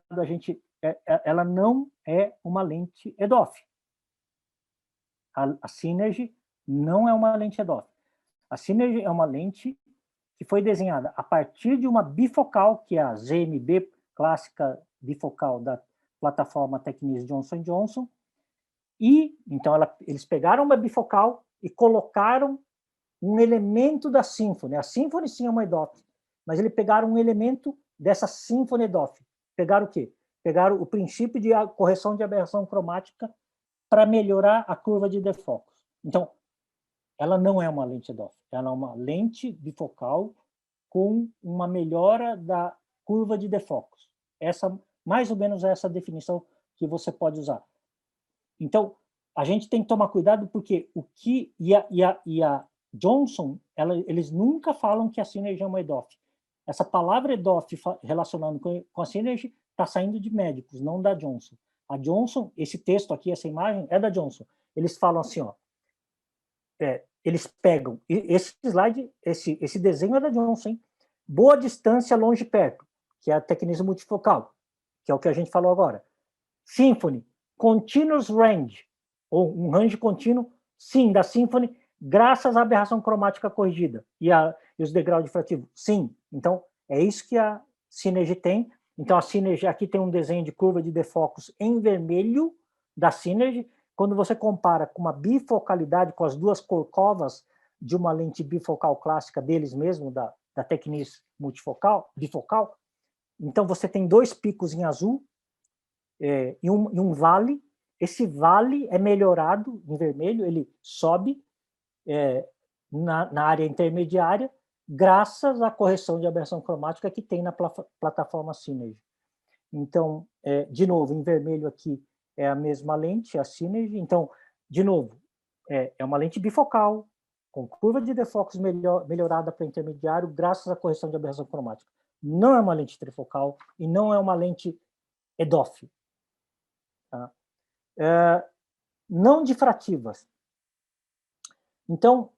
ela não é uma lente EDOF. A Synergy não é uma lente EDOF. A Synergy é uma lente que foi desenhada a partir de uma bifocal, que é a ZMB clássica bifocal da plataforma Tecnis Johnson & Johnson, e então eles pegaram uma bifocal e colocaram um elemento da Symfony. A Symfony sim é uma EDOF, mas eles pegaram um elemento dessa Symfony EDOF. Pegaram o quê? Pegaram o princípio de correção de aberração cromática para melhorar a curva de defocus. Então, ela não é uma lente EDOF, ela é uma lente bifocal com uma melhora da curva de defocus. Mais ou menos essa definição que você pode usar. Então, a gente tem que tomar cuidado porque e a Johnson, eles nunca falam que a Synergy é uma EDOF. Essa palavra EDOF relacionando com a Synergy está saindo de médicos, não da Johnson. A Johnson, esse texto aqui, essa imagem, é da Johnson. Eles falam assim, ó, eles pegam, esse slide, esse desenho é da Johnson, hein? Boa distância, longe e perto, que é a tecnismo multifocal, que é o que a gente falou agora. Symfony, continuous range, ou um range contínuo, sim, da Symfony, graças à aberração cromática corrigida e os degraus difrativos, sim. Então, é isso que a Synergy tem. Então, a Synergy, aqui tem um desenho de curva de defocus em vermelho da Synergy. Quando você compara com uma bifocalidade, com as duas corcovas de uma lente bifocal clássica deles mesmo, da Tecnis bifocal, então você tem dois picos em azul e um vale. Esse vale é melhorado em vermelho, ele sobe na área intermediária, graças à correção de aberração cromática que tem na plataforma Synergy. Então, de novo, em vermelho aqui é a mesma lente, a Synergy. Então, de novo, é uma lente bifocal, com curva de defocus melhorada para intermediário, graças à correção de aberração cromática. Não é uma lente trifocal e não é uma lente EDOF. Tá? Não difrativas. Então,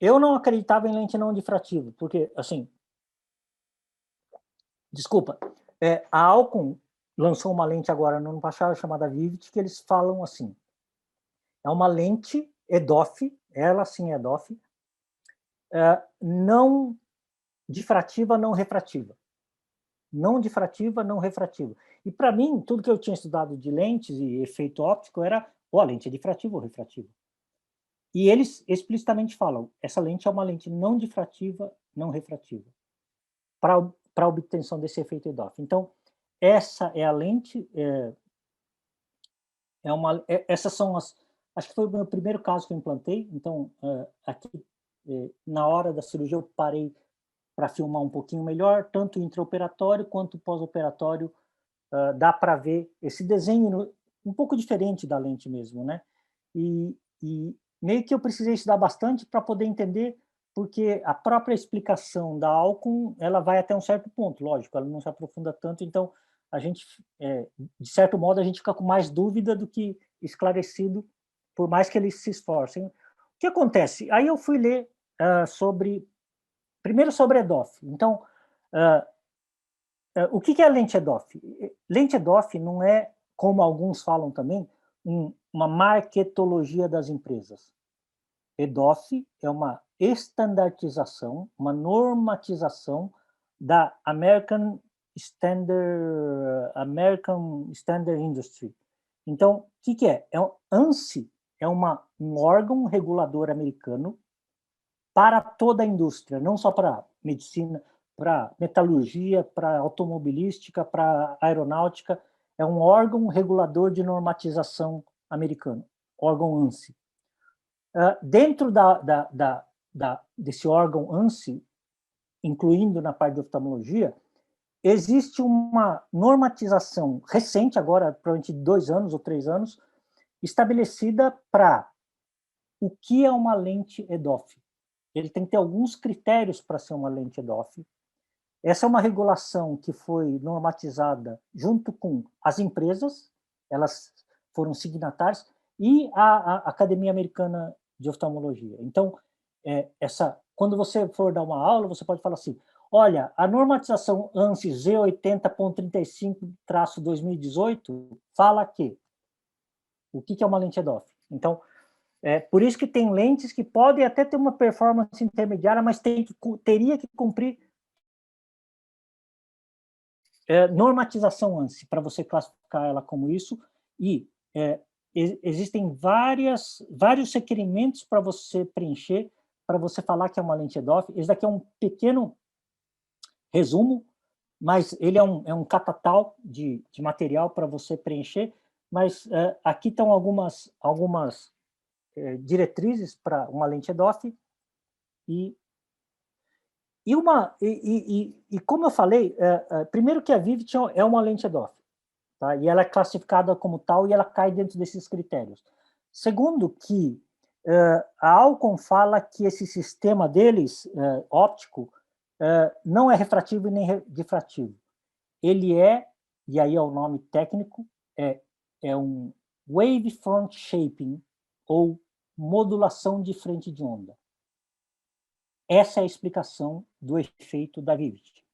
eu não acreditava em lente não difrativa, porque, assim, desculpa, a Alcon lançou uma lente agora no ano passado chamada Vivid, que eles falam assim, é uma lente EDOF, ela sim é EDOF, não difrativa, não refrativa. Não difrativa, não refrativa. E para mim, tudo que eu tinha estudado de lentes e efeito óptico era, a lente é difrativa ou refrativa. E eles explicitamente falam, essa lente é uma lente não difrativa, não refrativa, para a obtenção desse efeito EDOF. Então, essa é a lente, essas são acho que foi o meu primeiro caso que eu implantei, então, aqui na hora da cirurgia eu parei para filmar um pouquinho melhor, tanto intraoperatório quanto pós-operatório, dá para ver esse desenho um pouco diferente da lente mesmo, né? E meio que eu precisei estudar bastante para poder entender, porque a própria explicação da Alcon, ela vai até um certo ponto, lógico, ela não se aprofunda tanto, então a gente, de certo modo, a gente fica com mais dúvida do que esclarecido, por mais que eles se esforcem. O que acontece? Aí eu fui ler primeiro sobre EDOF. Então, o que é a lente EDOF? Lente EDOF não é, como alguns falam também, uma marketologia das empresas. EDOF é uma estandartização, uma normatização da American Standard Industry. Então, o que é? ANSI é um órgão regulador americano para toda a indústria, não só para medicina, para metalurgia, para automobilística, para aeronáutica. É um órgão regulador de normatização americano, órgão ANSI. Dentro desse órgão ANSI, incluindo na parte de oftalmologia, existe uma normatização recente, agora provavelmente 2 anos ou 3 anos, estabelecida para o que é uma lente EDOF. Ele tem que ter alguns critérios para ser uma lente EDOF. Essa é uma regulação que foi normatizada junto com as empresas, elas foram signatárias, e a Academia Americana de Oftalmologia. Então, quando você for dar uma aula, você pode falar assim, olha, a normatização ANSI Z80.35-2018 fala que o que é uma lente EDOF. Então, por isso que tem lentes que podem até ter uma performance intermediária, mas teria que cumprir normatização ANSI, para você classificar ela como isso, e existem vários requerimentos para você preencher, para você falar que é uma lente EDOF. Esse daqui é um pequeno resumo, mas ele é um catatal de material para você preencher, mas aqui estão algumas diretrizes para uma lente EDOF, e como eu falei, primeiro que a Vivition é uma lente EDOF, tá? E ela é classificada como tal e ela cai dentro desses critérios. Segundo que a Alcon fala que esse sistema deles, óptico, não é refrativo e nem difrativo. Ele e aí é o nome técnico, é um wavefront shaping, ou modulação de frente de onda. Essa é a explicação do efeito da Vivid.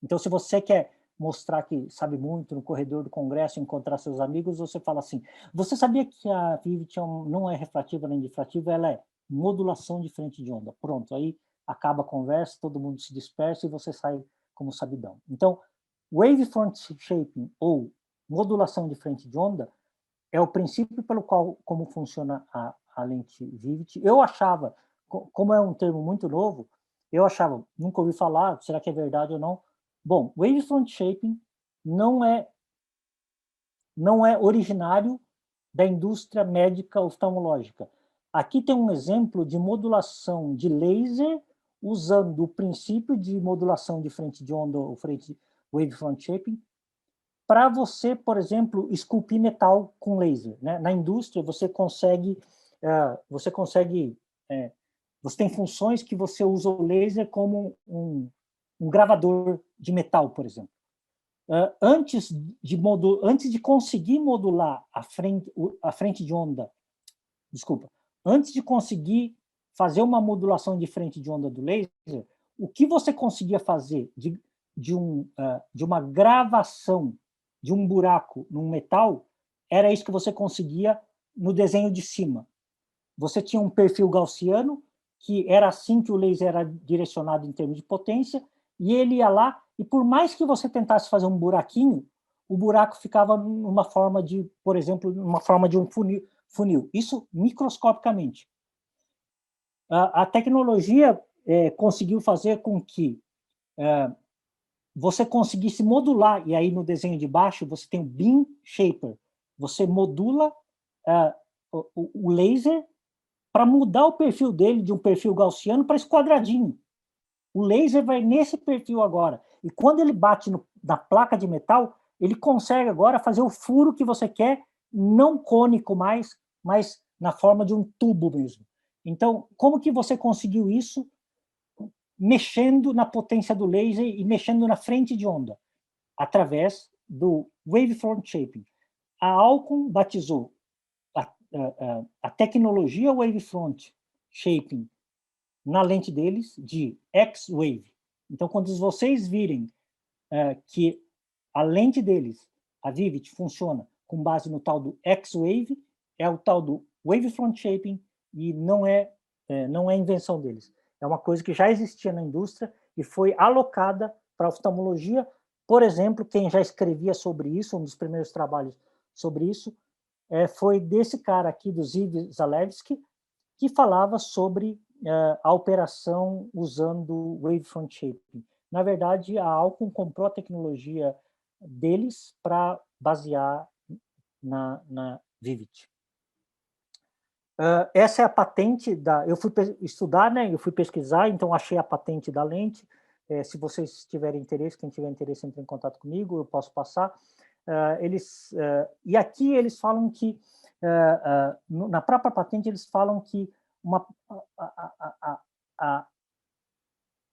Então, se você quer mostrar que sabe muito no corredor do congresso, encontrar seus amigos, você fala assim, você sabia que a Vivid não é refrativa nem difrativa, ela é modulação de frente de onda. Pronto, aí acaba a conversa, todo mundo se dispersa e você sai como sabidão. Então, wavefront shaping, ou modulação de frente de onda, é o princípio pelo qual como funciona a lente Vivid. Eu achava, como é um termo muito novo, eu achava, nunca ouvi falar, será que é verdade ou não? Bom, wavefront shaping não é originário da indústria médica oftalmológica. Aqui tem um exemplo de modulação de laser usando o princípio de modulação de frente de onda, ou wavefront shaping, para você, por exemplo, esculpir metal com laser, né? Na indústria, você tem funções que você usa o laser como um gravador de metal, por exemplo. Antes de conseguir modular a frente de onda, antes de conseguir fazer uma modulação de frente de onda do laser, o que você conseguia fazer de uma gravação de um buraco num metal, era isso que você conseguia no desenho de cima. Você tinha um perfil gaussiano, que era assim que o laser era direcionado em termos de potência, e ele ia lá, e por mais que você tentasse fazer um buraquinho, o buraco ficava numa forma de, por exemplo, numa forma de um funil. Isso microscopicamente. A tecnologia conseguiu fazer com que você conseguisse modular, e aí no desenho de baixo você tem o beam shaper, você modula o laser para mudar o perfil dele de um perfil gaussiano para esse quadradinho. O laser vai nesse perfil agora. E quando ele bate na placa de metal, ele consegue agora fazer o furo que você quer, não cônico mais, mas na forma de um tubo mesmo. Então, como que você conseguiu isso? Mexendo na potência do laser e mexendo na frente de onda, através do Wavefront Shaping. A Alcon batizou a tecnologia Wavefront Shaping na lente deles de X-Wave. Então, quando vocês virem que a lente deles, a Vivid, funciona com base no tal do X-Wave, é o tal do Wavefront Shaping e não é invenção deles. É uma coisa que já existia na indústria e foi alocada para a oftalmologia. Por exemplo, quem já escrevia sobre isso, um dos primeiros trabalhos sobre isso, foi desse cara aqui, do Ziv Zalewski, que falava sobre a operação usando Wavefront Shaping. Na verdade, a Alcon comprou a tecnologia deles para basear na Vivid. Essa é a patente eu fui estudar, né? Eu fui pesquisar, então achei a patente da lente. Se vocês tiverem interesse, quem tiver interesse, entre em contato comigo, eu posso passar. E aqui eles falam que, na própria patente, eles falam que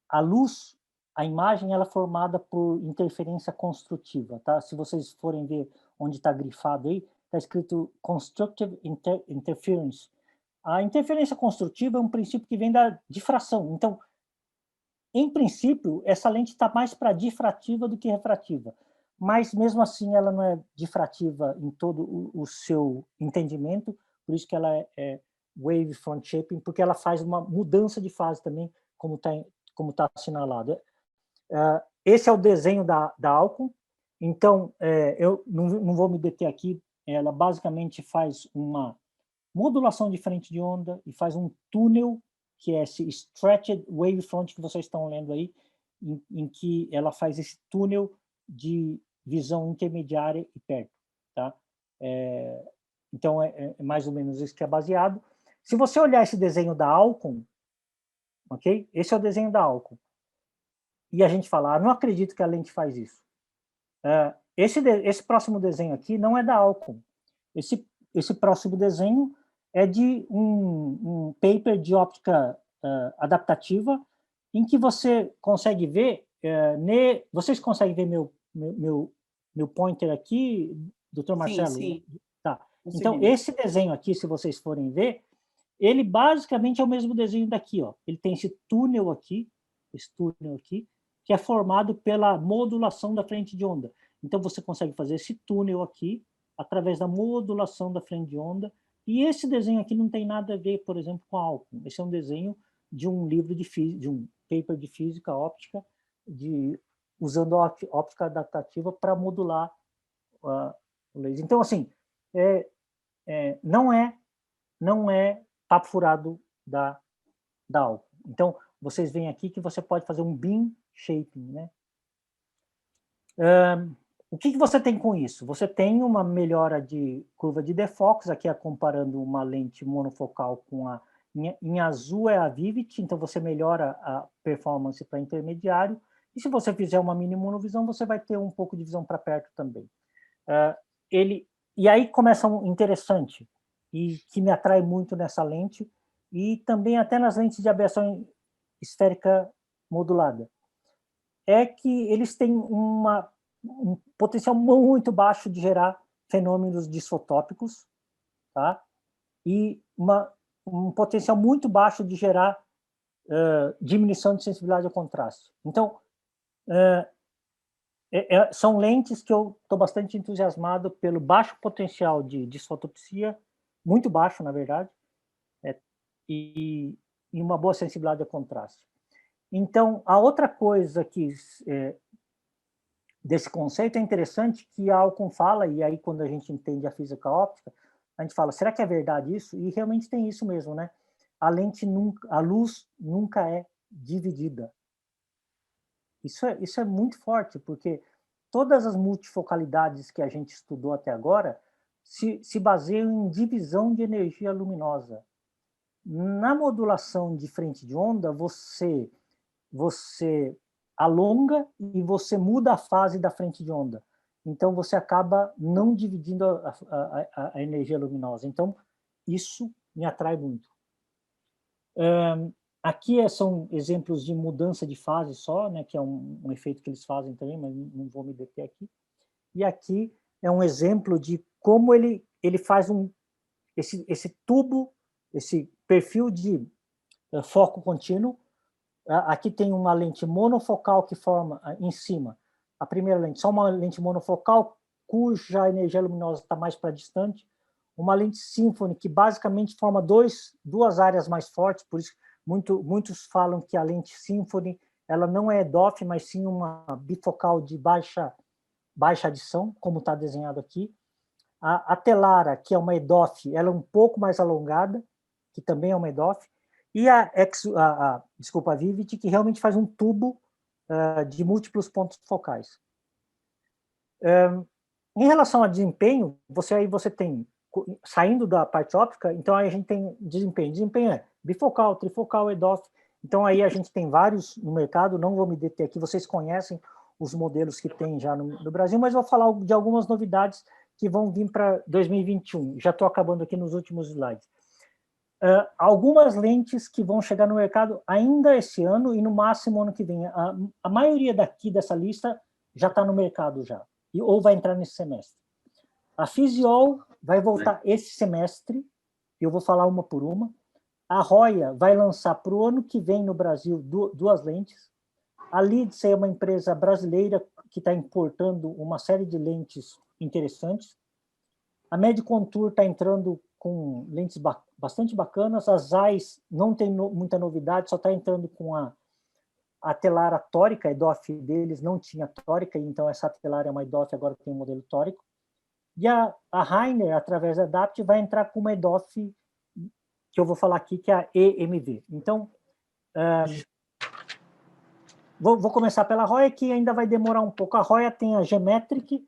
a luz, a imagem, ela é formada por interferência construtiva, tá? Se vocês forem ver onde está grifado aí, está escrito Constructive Interference. A interferência construtiva é um princípio que vem da difração. Então, em princípio, essa lente está mais para difrativa do que refrativa. Mas, mesmo assim, ela não é difrativa em todo o seu entendimento, por isso que ela é Wavefront Shaping, porque ela faz uma mudança de fase também, como tá assinalado. Esse é o desenho da Alcon. Então, eu não vou me deter aqui. Ela basicamente faz uma modulação de frente de onda e faz um túnel, que é esse Stretched Wavefront que vocês estão lendo aí, em que ela faz esse túnel de visão intermediária e perto. Tá? Então, é mais ou menos isso que é baseado. Se você olhar esse desenho da Alcon, ok? Esse é o desenho da Alcon. E a gente fala, não acredito que a lente faz isso. Esse próximo desenho aqui não é da Alcon. Esse próximo desenho é de um paper de óptica adaptativa, em que você consegue ver, vocês conseguem ver meu pointer aqui, Dr. Marcelo? Sim. Tá. Então, esse desenho aqui, se vocês forem ver, ele basicamente é o mesmo desenho daqui, ó. Ele tem esse túnel aqui, que é formado pela modulação da frente de onda. Então, você consegue fazer esse túnel aqui, através da modulação da frente de onda, e esse desenho aqui não tem nada a ver, por exemplo, com a Alcon. Esse é um desenho de um livro de um paper de física óptica, usando óptica adaptativa para modular o laser. Então, assim, não é papo furado da Alcon. Então, vocês veem aqui que você pode fazer um beam shaping, né? O que você tem com isso? Você tem uma melhora de curva de defox, aqui comparando uma lente monofocal com em azul é a Vivid, então você melhora a performance para intermediário, e se você fizer uma mini monovisão, você vai ter um pouco de visão para perto também. E aí começa um interessante, e que me atrai muito nessa lente, e também até nas lentes de aberração esférica modulada, é que eles têm um potencial muito baixo de gerar fenômenos disfotópicos, tá? E um potencial muito baixo de gerar diminuição de sensibilidade ao contraste. Então, são lentes que eu estou bastante entusiasmado pelo baixo potencial de disfotopsia, muito baixo, na verdade, e uma boa sensibilidade ao contraste. Então, a outra coisa desse conceito é interessante, que a Alcon fala, e aí quando a gente entende a física óptica, a gente fala, será que é verdade isso? E realmente tem isso mesmo, né? A luz nunca é dividida. Isso é muito forte, porque todas as multifocalidades que a gente estudou até agora se baseiam em divisão de energia luminosa. na modulação de frente de onda, você alonga e você muda a fase da frente de onda. Então, você acaba não dividindo a energia luminosa. Então, isso me atrai muito. Aqui são exemplos de mudança de fase só, né, que é um efeito que eles fazem também, mas não vou me deter aqui. E aqui é um exemplo de como ele faz esse tubo, esse perfil de foco contínuo. Aqui tem uma lente monofocal que forma em cima. A primeira lente, só uma lente monofocal, cuja energia luminosa está mais para distante. Uma lente Symphony, que basicamente forma duas áreas mais fortes, por isso muitos falam que a lente Symphony ela não é EDOF, mas sim uma bifocal de baixa adição, como está desenhado aqui. A Telara, que é uma EDOF, ela é um pouco mais alongada, que também é uma EDOF. E a Vivid, que realmente faz um tubo de múltiplos pontos focais. Em relação a desempenho, você tem, saindo da parte óptica, então aí a gente tem desempenho. Desempenho é bifocal, trifocal, EDOF. Então aí a gente tem vários no mercado, não vou me deter aqui, vocês conhecem os modelos que tem já no Brasil, mas vou falar de algumas novidades que vão vir para 2021. Já estou acabando aqui nos últimos slides. Algumas lentes que vão chegar no mercado ainda esse ano e no máximo ano que vem. A maioria dessa lista já está no mercado já, ou vai entrar nesse semestre. A Physiol vai voltar esse semestre, eu vou falar uma por uma. A Roya vai lançar para o ano que vem no Brasil duas lentes. A Leedsay é uma empresa brasileira que está importando uma série de lentes interessantes. A Medicontour está entrando com lentes bastante bacanas. A Zeiss não tem muita novidade, só está entrando com a Telara tórica. A EDOF deles não tinha tórica, então essa Telara é uma EDOF, agora tem um modelo tórico. E a Rainer, através da Adapt, vai entrar com uma EDOF que eu vou falar aqui, que é a EMV. Então, vou começar pela Roya, que ainda vai demorar um pouco. A Roya tem a Geometric,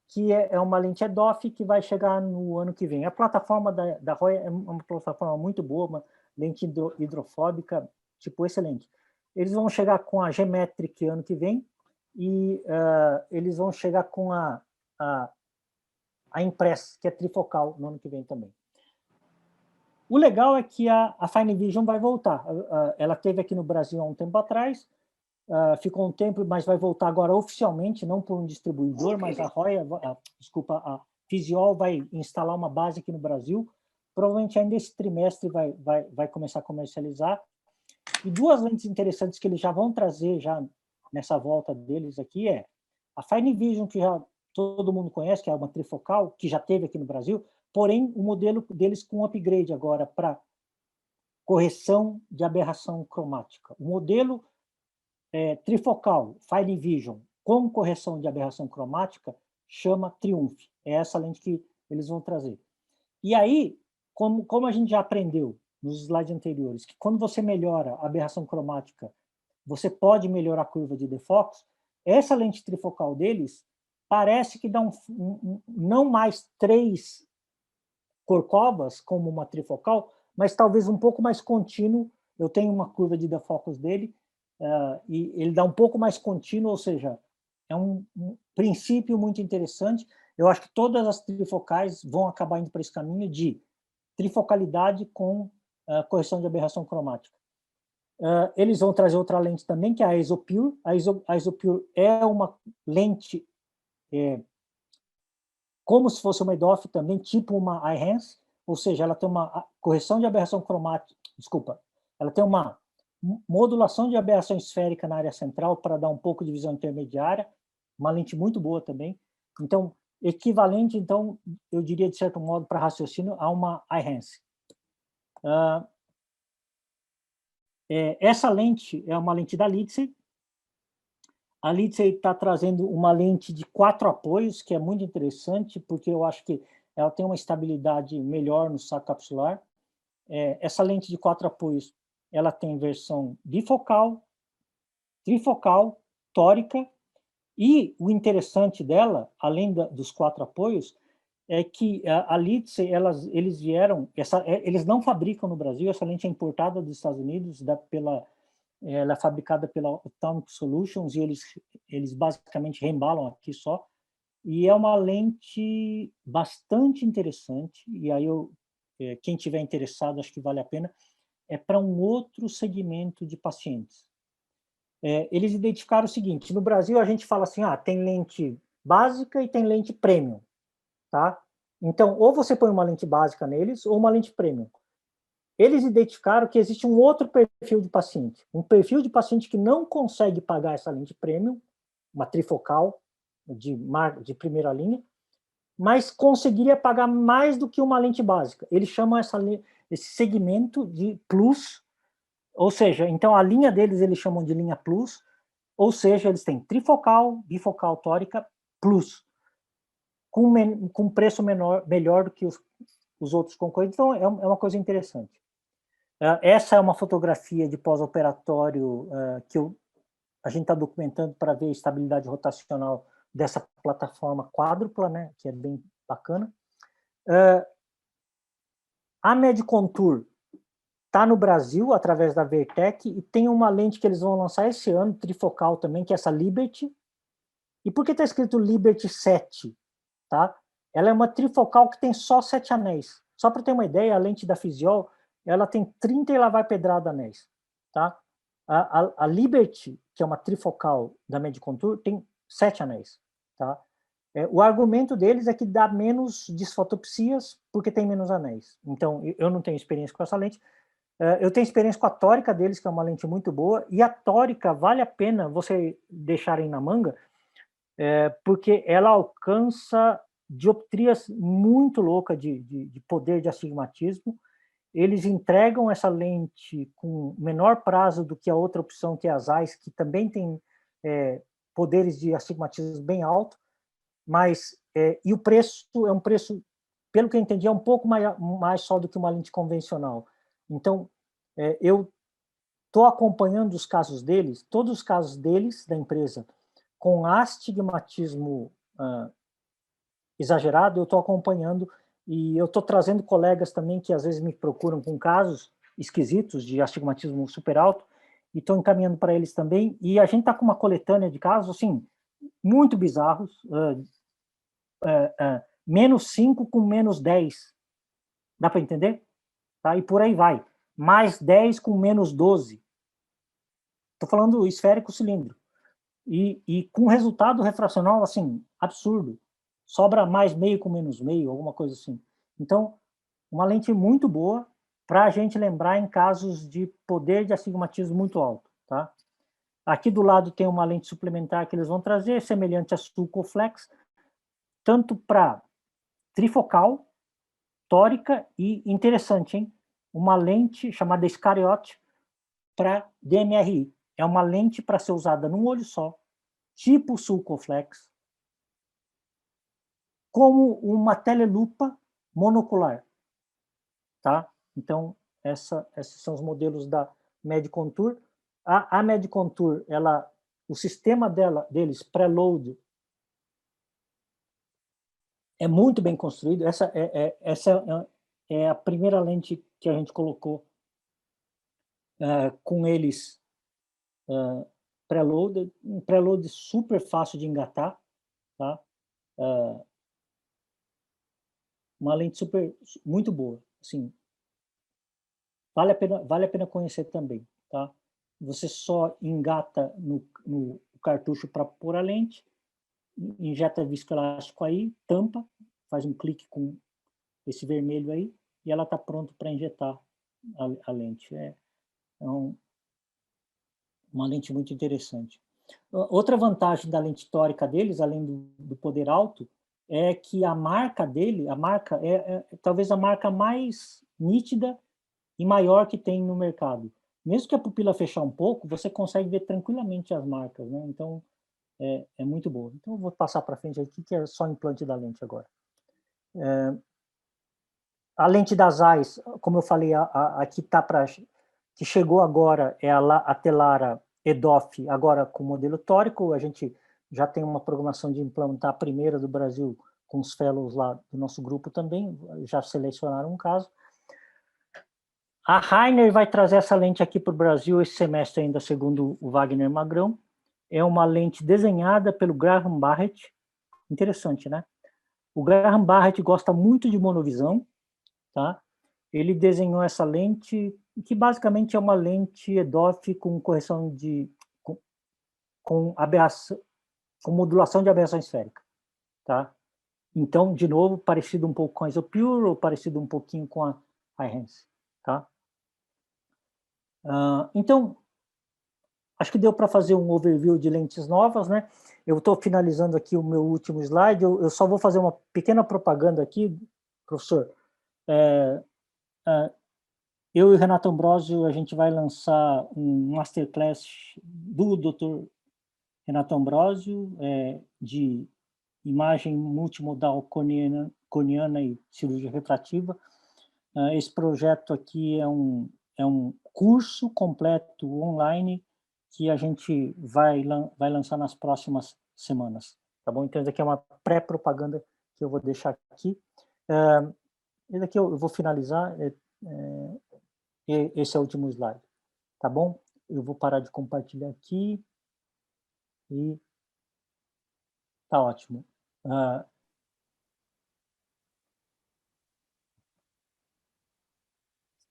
que é uma lente EDOF que vai chegar no ano que vem. A plataforma da Roya é uma plataforma muito boa, uma lente hidrofóbica, tipo, excelente. Eles vão chegar com a Geometric ano que vem e eles vão chegar com a Impress, que é trifocal, no ano que vem também. O legal é que a Fine Vision vai voltar. Ela esteve aqui no Brasil há um tempo atrás, ficou um tempo, mas vai voltar agora oficialmente, não por um distribuidor, mas a Physiol vai instalar uma base aqui no Brasil. Provavelmente ainda esse trimestre vai começar a comercializar. E duas lentes interessantes que eles já vão trazer já nessa volta deles aqui é a Fine Vision, que já todo mundo conhece, que é uma trifocal, que já teve aqui no Brasil, porém o modelo deles com upgrade agora para correção de aberração cromática. O modelo trifocal, Fine Vision, com correção de aberração cromática, chama Triumph. É essa lente que eles vão trazer. E aí, como a gente já aprendeu nos slides anteriores, que quando você melhora a aberração cromática, você pode melhorar a curva de defocus, essa lente trifocal deles parece que dá não mais 3 corcovas, como uma trifocal, mas talvez um pouco mais contínuo. Eu tenho uma curva de defocus dele, e ele dá um pouco mais contínuo, ou seja, é um princípio muito interessante. Eu acho que todas as trifocais vão acabar indo para esse caminho de trifocalidade com correção de aberração cromática. Eles vão trazer outra lente também, que é a Isopure. A Isopure é uma lente como se fosse uma EDOF também, tipo uma iHense, ou seja, ela tem uma correção de aberração cromática, ela tem uma modulação de aberração esférica na área central para dar um pouco de visão intermediária, uma lente muito boa também. Então, equivalente, então, eu diria, de certo modo, para raciocínio, a uma iHense. Essa lente é uma lente da Leedsay. A Leedsay está trazendo uma lente de 4 apoios, que é muito interessante, porque eu acho que ela tem uma estabilidade melhor no saco capsular. Essa lente de 4 apoios, ela tem versão bifocal, trifocal, tórica, e o interessante dela, além dos 4 apoios, é que a Litze, eles vieram, eles não fabricam no Brasil, essa lente é importada dos Estados Unidos, ela é fabricada pela Atomic Solutions, e eles basicamente reembalam aqui só, e é uma lente bastante interessante, e aí quem tiver interessado, acho que vale a pena, é para um outro segmento de pacientes. Eles identificaram o seguinte: no Brasil a gente fala assim, tem lente básica e tem lente premium, tá? Então, ou você põe uma lente básica neles ou uma lente premium. Eles identificaram que existe um outro perfil de paciente, um perfil de paciente que não consegue pagar essa lente premium, uma trifocal de primeira linha, mas conseguiria pagar mais do que uma lente básica. Eles chamam esse segmento de plus, ou seja, então a linha deles eles chamam de linha plus, ou seja, eles têm trifocal, bifocal tórica plus, com preço melhor do que os outros concorrentes. Então é uma coisa interessante. Essa é uma fotografia de pós-operatório que a gente está documentando para ver a estabilidade rotacional dessa plataforma quádrupla, né, que é bem bacana. A Medicontour está no Brasil, através da Vertec, e tem uma lente que eles vão lançar esse ano, trifocal também, que é essa Liberty. E por que está escrito Liberty 7? Tá? Ela é uma trifocal que tem só 7 anéis. Só para ter uma ideia, a lente da Physiol, ela tem 30 e lá vai pedrada anéis. Tá? A Liberty, que é uma trifocal da Medicontour, tem 7 anéis. Tá? O argumento deles é que dá menos disfotopsias porque tem menos anéis. Então, eu não tenho experiência com essa lente. Eu tenho experiência com a tórica deles, que é uma lente muito boa, e a tórica vale a pena você deixarem na manga, porque ela alcança dioptrias muito loucas de poder de astigmatismo. Eles entregam essa lente com menor prazo do que a outra opção, que é a Zeiss, que também tem poderes de astigmatismo bem alto, mas e o preço é um preço, pelo que eu entendi, é um pouco mais só do que uma lente convencional. Então, eu estou acompanhando os casos deles, todos os casos deles, da empresa, com astigmatismo exagerado, eu estou acompanhando, e eu estou trazendo colegas também que às vezes me procuram com casos esquisitos de astigmatismo super alto, e estou encaminhando para eles também, e a gente está com uma coletânea de casos, assim, muito bizarros, -5 com -10, dá para entender? Tá? E por aí vai, +10 com -12, estou falando esférico cilindro, e com resultado refracional, assim, absurdo, sobra +0,5 com -0,5, alguma coisa assim. Então, uma lente muito boa para a gente lembrar em casos de poder de astigmatismo muito alto. Tá? Aqui do lado tem uma lente suplementar que eles vão trazer, semelhante a Sulcoflex, tanto para trifocal, tórica e, interessante, hein? Uma lente chamada Iscariote para DMRI. É uma lente para ser usada num olho só, tipo Sulcoflex, como uma telelupa monocular. Tá? Então, esses são os modelos da Medicontour. A Medicontour, o sistema deles, preload, é muito bem construído. Essa é a primeira lente que a gente colocou com eles preload, um preload super fácil de engatar, tá? Uma lente muito boa, assim, vale a pena conhecer também, tá? Você só engata no cartucho para pôr a lente, injeta viscoelástico aí, tampa, faz um clique com esse vermelho aí, e ela está pronta para injetar a lente. É uma lente muito interessante. Outra vantagem da lente tórica deles, além do poder alto, é que a marca dele, é talvez a marca mais nítida e maior que tem no mercado. Mesmo que a pupila fechar um pouco, você consegue ver tranquilamente as marcas, né? Então, é muito boa. Então, eu vou passar para frente aqui, que é só implante da lente agora. A lente da Zeiss, como eu falei, aqui tá que chegou agora, é a Telara EDOF, agora com modelo tórico. A gente já tem uma programação de implantar a primeira do Brasil com os fellows lá do nosso grupo também, já selecionaram um caso. A Rainer vai trazer essa lente aqui para o Brasil esse semestre ainda, segundo o Wagner Magrão. É uma lente desenhada pelo Graham Barrett. Interessante, né? O Graham Barrett gosta muito de monovisão, tá? Ele desenhou essa lente, que basicamente é uma lente EDOF com correção de... com modulação de aberração esférica, tá? Então, de novo, parecido um pouco com a Isopure, ou parecido um pouquinho com a Eyhance, tá? Então, acho que deu para fazer um overview de lentes novas, né? Eu estou finalizando aqui o meu último slide, eu só vou fazer uma pequena propaganda aqui, professor. Eu e o Renato Ambrosio, a gente vai lançar um masterclass do Dr. Renato Ambrosio, de imagem multimodal coniana e cirurgia refrativa. Esse projeto aqui é um curso completo online que a gente vai lançar nas próximas semanas, tá bom? Então, isso aqui é uma pré-propaganda que eu vou deixar aqui. Esse aqui eu vou finalizar, esse é o último slide, tá bom? Eu vou parar de compartilhar aqui e tá ótimo.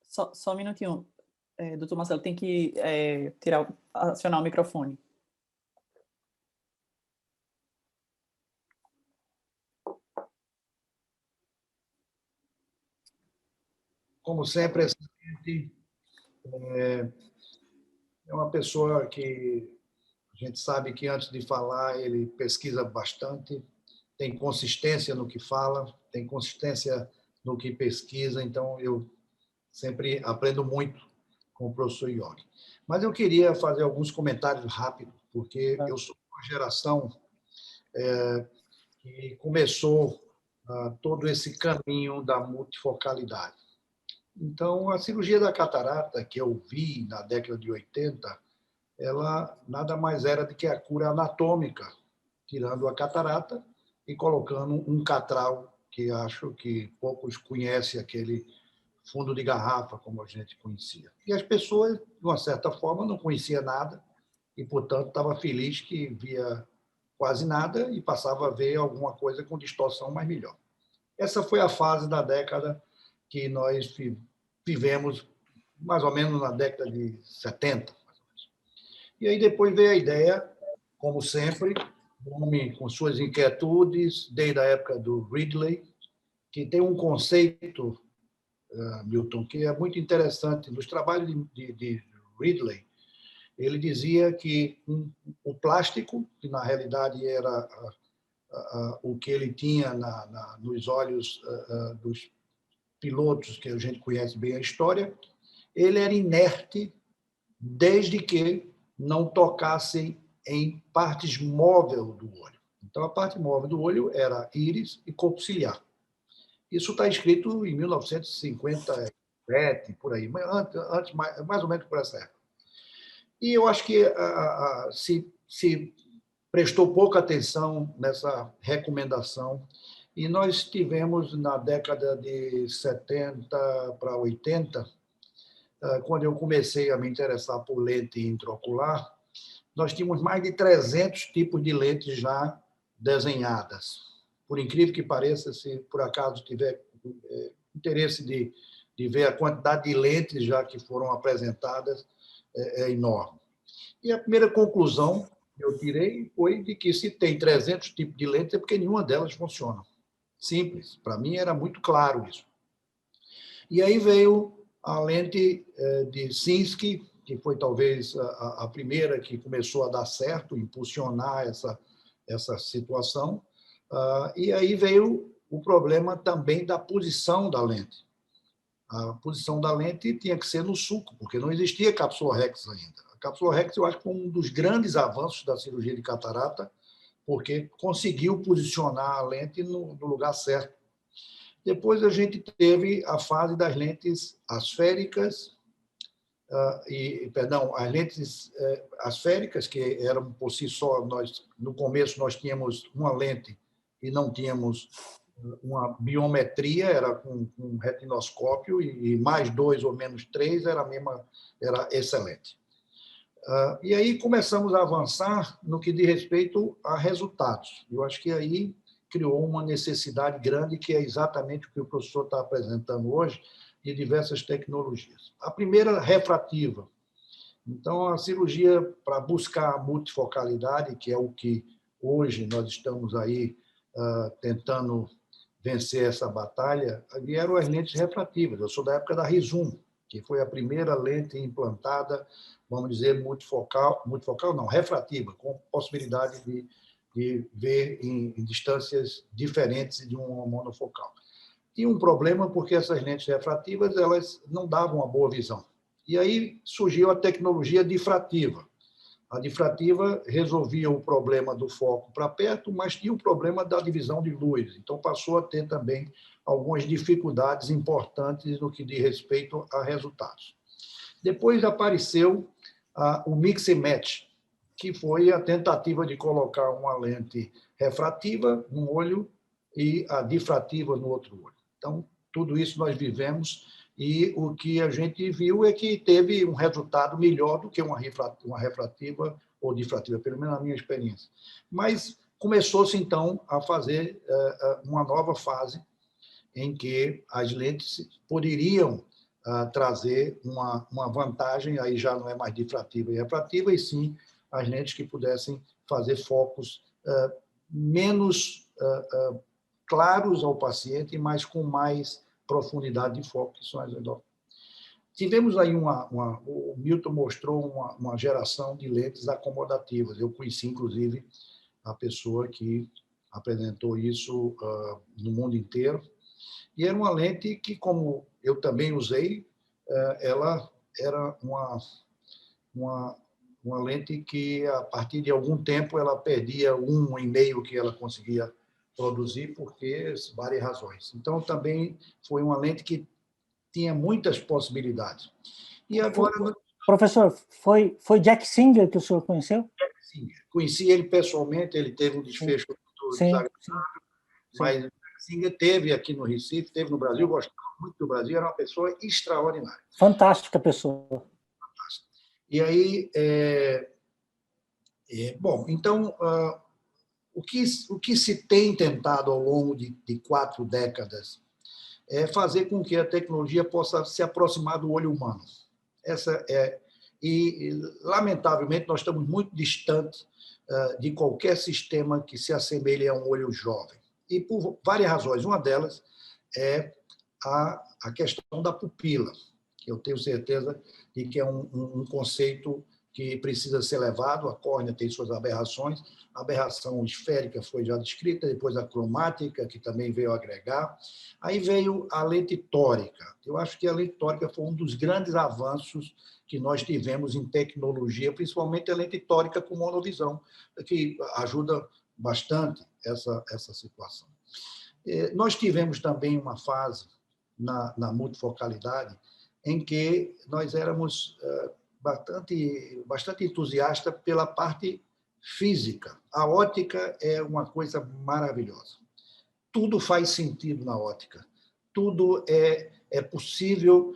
Só um minutinho, doutor Marcelo, tem que acionar o microfone. Como sempre, esse cliente é uma pessoa que a gente sabe que antes de falar ele pesquisa bastante, tem consistência no que fala, tem consistência no que pesquisa, então eu sempre aprendo muito com o professor York. Mas eu queria fazer alguns comentários rápidos, porque eu sou uma geração que começou todo esse caminho da multifocalidade. Então, a cirurgia da catarata, que eu vi na década de 80, ela nada mais era do que a cura anatômica, tirando a catarata e colocando um catral, que acho que poucos conhecem, aquele fundo de garrafa, como a gente conhecia. E as pessoas, de uma certa forma, não conheciam nada e, portanto, estava feliz que via quase nada e passava a ver alguma coisa com distorção mais melhor. Essa foi a fase da década que nós vivemos, mais ou menos na década de 70. E aí depois veio a ideia, como sempre, um homem com suas inquietudes, desde a época do Ridley, que tem um conceito, Milton, que é muito interessante. Nos trabalhos de Ridley, ele dizia que o plástico, que na realidade era o que ele tinha nos olhos dos pilotos, que a gente conhece bem a história, ele era inerte desde que não tocassem em partes móveis do olho. Então, a parte móvel do olho era íris e corpo ciliar. Isso está escrito em 1957, por aí, antes, mais ou menos por essa época. E eu acho que se prestou pouca atenção nessa recomendação, e nós tivemos, na década de 70 para 80, quando eu comecei a me interessar por lente intraocular, nós tínhamos mais de 300 tipos de lentes já desenhadas. Por incrível que pareça, se por acaso tiver interesse de ver a quantidade de lentes já que foram apresentadas, é enorme. E a primeira conclusão que eu tirei foi de que se tem 300 tipos de lentes é porque nenhuma delas funciona. Simples. Para mim era muito claro isso. E aí veio a lente de Sinskey, que foi talvez a primeira que começou a dar certo, impulsionar essa situação. E aí veio o problema também da posição da lente. A posição da lente tinha que ser no sulco, porque não existia cápsula Rex ainda. A cápsula Rex, eu acho que foi um dos grandes avanços da cirurgia de catarata, porque conseguiu posicionar a lente no lugar certo. Depois a gente teve a fase das lentes asféricas, as lentes asféricas, que eram por si só, no começo nós tínhamos uma lente e não tínhamos uma biometria, era com um retinoscópio, e mais 2 ou menos 3 era excelente. E aí começamos a avançar no que diz respeito a resultados. Eu acho que aí criou uma necessidade grande, que é exatamente o que o professor está apresentando hoje, de diversas tecnologias. A primeira, refrativa. Então, a cirurgia para buscar a multifocalidade, que é o que hoje nós estamos aí tentando vencer essa batalha, vieram as lentes refrativas. Eu sou da época da Rizum, que foi a primeira lente implantada, vamos dizer, multifocal não, refrativa, com possibilidade de ver em distâncias diferentes de uma monofocal. Tinha um problema porque essas lentes refrativas elas não davam uma boa visão. E aí surgiu a tecnologia difrativa. A difrativa resolvia o problema do foco para perto, mas tinha o problema da divisão de luz. Então, passou a ter também algumas dificuldades importantes no que diz respeito a resultados. Depois apareceu o mix and match, que foi a tentativa de colocar uma lente refrativa num olho e a difrativa no outro olho. Então, tudo isso nós vivemos, e o que a gente viu é que teve um resultado melhor do que uma refrativa ou difrativa, pelo menos na minha experiência. Mas começou-se, então, a fazer uma nova fase em que as lentes poderiam trazer uma vantagem, aí já não é mais difrativa e refrativa, e sim as lentes que pudessem fazer focos menos claros ao paciente, mas com mais profundidade de foco, que são as endófinas. Tivemos aí o Milton mostrou uma geração de lentes acomodativas. Eu conheci, inclusive, a pessoa que apresentou isso no mundo inteiro. E era uma lente que, como eu também usei, ela era uma lente que, a partir de algum tempo, ela perdia 1,5 que ela conseguia produzir, porque várias razões. Então, também foi uma lente que tinha muitas possibilidades. E agora... Professor, foi Jack Singer que o senhor conheceu? Jack Singer. Conheci ele pessoalmente, ele teve um desfecho muito desagradável, mas Jack Singer teve aqui no Recife, teve no Brasil, gostava muito do Brasil, era uma pessoa extraordinária. Fantástica pessoa. Fantástica. E aí, bom, então... O que se tem tentado ao longo de 4 décadas é fazer com que a tecnologia possa se aproximar do olho humano. E, lamentavelmente, nós estamos muito distantes de qualquer sistema que se assemelhe a um olho jovem. E por várias razões. Uma delas é a questão da pupila, que eu tenho certeza de que é um conceito que precisa ser levado. A córnea tem suas aberrações. A aberração esférica foi já descrita, depois a cromática, que também veio agregar. Aí veio a lente tórica. Eu acho que a lente tórica foi um dos grandes avanços que nós tivemos em tecnologia, principalmente a lente tórica com monovisão, que ajuda bastante essa situação. Nós tivemos também uma fase na multifocalidade em que nós éramos bastante entusiasta pela parte física. A ótica é uma coisa maravilhosa. Tudo faz sentido na ótica. Tudo é possível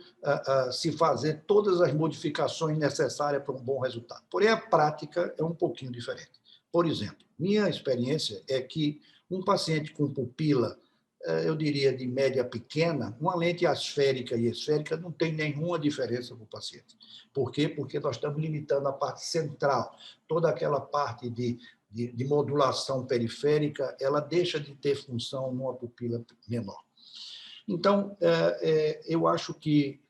se fazer todas as modificações necessárias para um bom resultado. Porém, a prática é um pouquinho diferente. Por exemplo, minha experiência é que um paciente com pupila, eu diria de média pequena, uma lente asférica e esférica não tem nenhuma diferença para o paciente. Por quê? Porque nós estamos limitando a parte central. Toda aquela parte de modulação periférica, ela deixa de ter função numa pupila menor. Então, eu acho que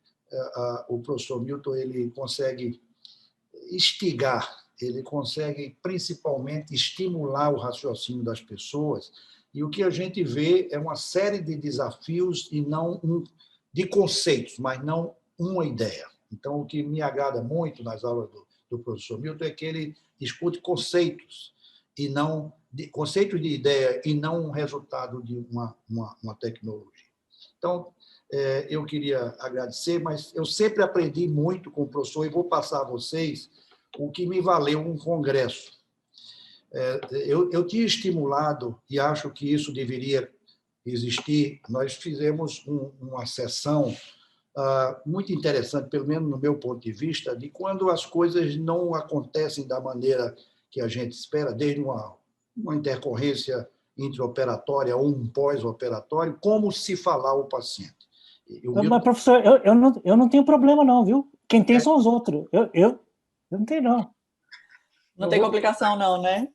o professor Milton ele consegue instigar, ele consegue principalmente estimular o raciocínio das pessoas, e o que a gente vê é uma série de desafios e não de conceitos, mas não uma ideia. Então, o que me agrada muito nas aulas do professor Milton é que ele discute conceitos, e não conceitos de ideia, e não um resultado de uma tecnologia. Então, eu queria agradecer, mas eu sempre aprendi muito com o professor, e vou passar a vocês o que me valeu um congresso. eu tinha estimulado, e acho que isso deveria existir, nós fizemos uma sessão muito interessante, pelo menos no meu ponto de vista, de quando as coisas não acontecem da maneira que a gente espera, desde uma intercorrência intraoperatória ou um pós-operatório, como se falar ao paciente. Mas, professor, eu não tenho problema não, viu? Quem tem são os outros. Eu não tenho, não. Não tem complicação não, né?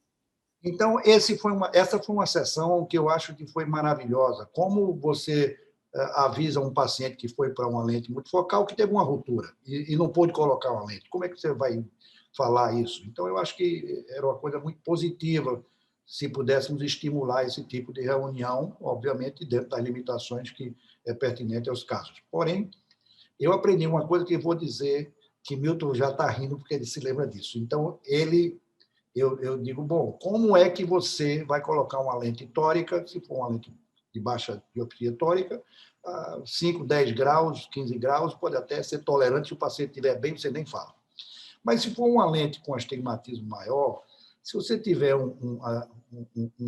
Então, essa foi uma sessão que eu acho que foi maravilhosa. Como você avisa um paciente que foi para uma lente multifocal que teve uma ruptura e não pôde colocar uma lente. Como é que você vai falar isso? Então, eu acho que era uma coisa muito positiva se pudéssemos estimular esse tipo de reunião, obviamente, dentro das limitações que é pertinente aos casos. Porém, eu aprendi uma coisa que vou dizer que Milton já está rindo porque ele se lembra disso. Então, eu digo, bom, como é que você vai colocar uma lente tórica, se for uma lente de baixa dioptria tórica, 5, 10 graus, 15 graus, pode até ser tolerante, se o paciente estiver bem, você nem fala. Mas se for uma lente com astigmatismo maior, se você tiver um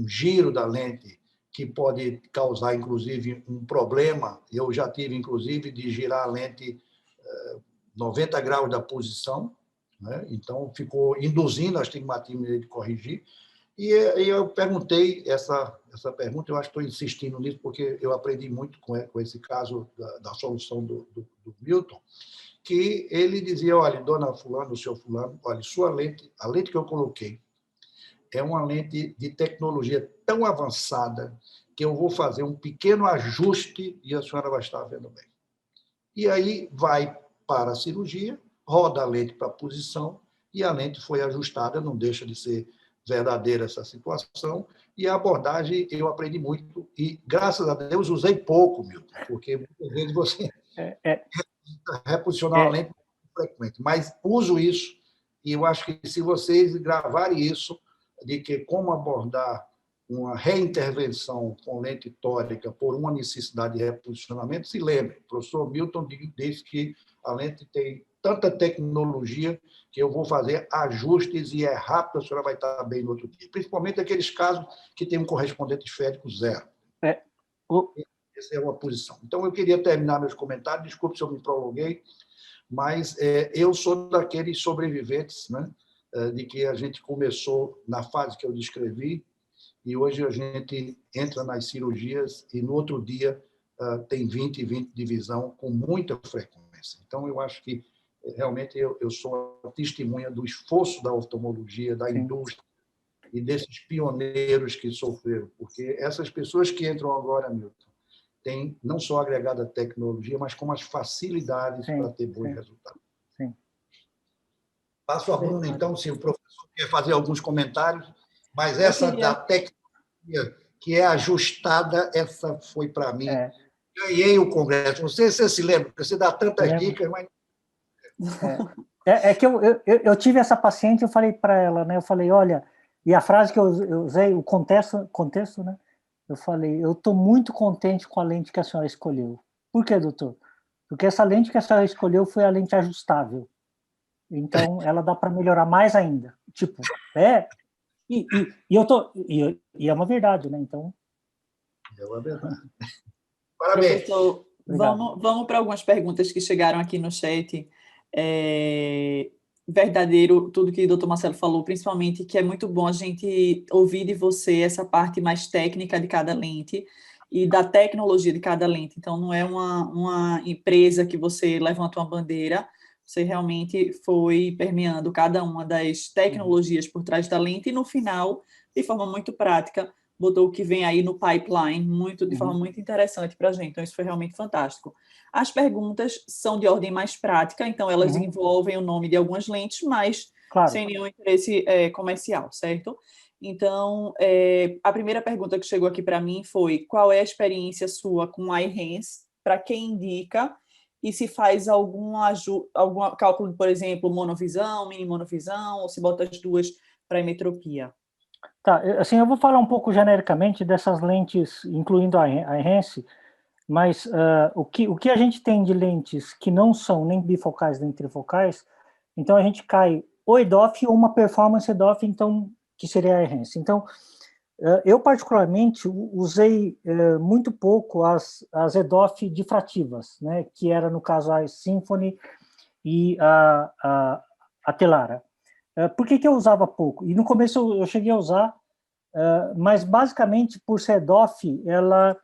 giro da lente que pode causar, inclusive, um problema, eu já tive, inclusive, de girar a lente 90 graus da posição, né? Então, ficou induzindo a astigmatismo de corrigir. E eu perguntei essa pergunta, eu acho que estou insistindo nisso, porque eu aprendi muito com esse caso da solução do Milton, que ele dizia, olha, dona fulano, o senhor fulano, olha, sua lente, a lente que eu coloquei, é uma lente de tecnologia tão avançada que eu vou fazer um pequeno ajuste e a senhora vai estar vendo bem. E aí vai para a cirurgia, roda a lente para a posição e a lente foi ajustada, não deixa de ser verdadeira essa situação, e a abordagem eu aprendi muito e, graças a Deus, usei pouco, Milton, porque muitas vezes você reposicionar a lente é frequente, mas uso isso e eu acho que se vocês gravarem isso, de que como abordar uma reintervenção com lente tórica por uma necessidade de reposicionamento, se lembre, o professor Milton disse que a lente tem tanta tecnologia que eu vou fazer ajustes e é rápido, a senhora vai estar bem no outro dia. Principalmente aqueles casos que tem um correspondente esférico zero. Essa é uma posição. Então, eu queria terminar meus comentários, desculpe se eu me prolonguei, mas eu sou daqueles sobreviventes, né, de que a gente começou na fase que eu descrevi e hoje a gente entra nas cirurgias e no outro dia tem 20 de visão com muita frequência. Então, eu acho que realmente eu sou a testemunha do esforço da oftalmologia, da indústria e desses pioneiros que sofreram, porque essas pessoas que entram agora, Milton, têm não só agregada a tecnologia, mas como as facilidades para ter bons resultados. Passo a Bruno, então, se o professor quer fazer alguns comentários, mas essa da tecnologia que é ajustada, essa foi para mim. Ganhei o congresso. Não sei se você se lembra, porque você dá tantas dicas, mas... É que eu tive essa paciente, eu falei para ela, né? Eu falei, olha, e a frase que eu usei, o contexto, né? Eu falei, eu estou muito contente com a lente que a senhora escolheu. Por quê, doutor? Porque essa lente que a senhora escolheu foi a lente ajustável. Então, ela dá para melhorar mais ainda. Tipo, e é uma verdade, né? Então... É uma verdade. Parabéns. Professor, vamos para algumas perguntas que chegaram aqui no chat. Verdadeiro tudo que o doutor Marcelo falou, principalmente que é muito bom a gente ouvir de você essa parte mais técnica de cada lente e da tecnologia de cada lente. Então, não é uma empresa que você levanta uma bandeira, você realmente foi permeando cada uma das tecnologias por trás da lente e, no final, de forma muito prática, botou o que vem aí no pipeline, de forma muito interessante para a gente. Então, isso foi realmente fantástico. As perguntas são de ordem mais prática, então elas envolvem o nome de algumas lentes, mas sem nenhum interesse comercial, certo? Então, a primeira pergunta que chegou aqui para mim foi: qual é a experiência sua com iHands? Para quem indica? E se faz algum cálculo, por exemplo, monovisão, mini monovisão, ou se bota as duas para emetropia? Tá, assim, eu vou falar um pouco genericamente dessas lentes, incluindo a Enhance, mas o que a gente tem de lentes que não são nem bifocais nem trifocais, então a gente cai ou EDOF ou uma performance EDOF, então que seria a Ehance. Então, eu particularmente usei muito pouco as EDOF difrativas, né, que era, no caso, a Symphony e a Telara. Por que eu usava pouco? E no começo eu cheguei a usar, mas basicamente, por ser EDOF, ela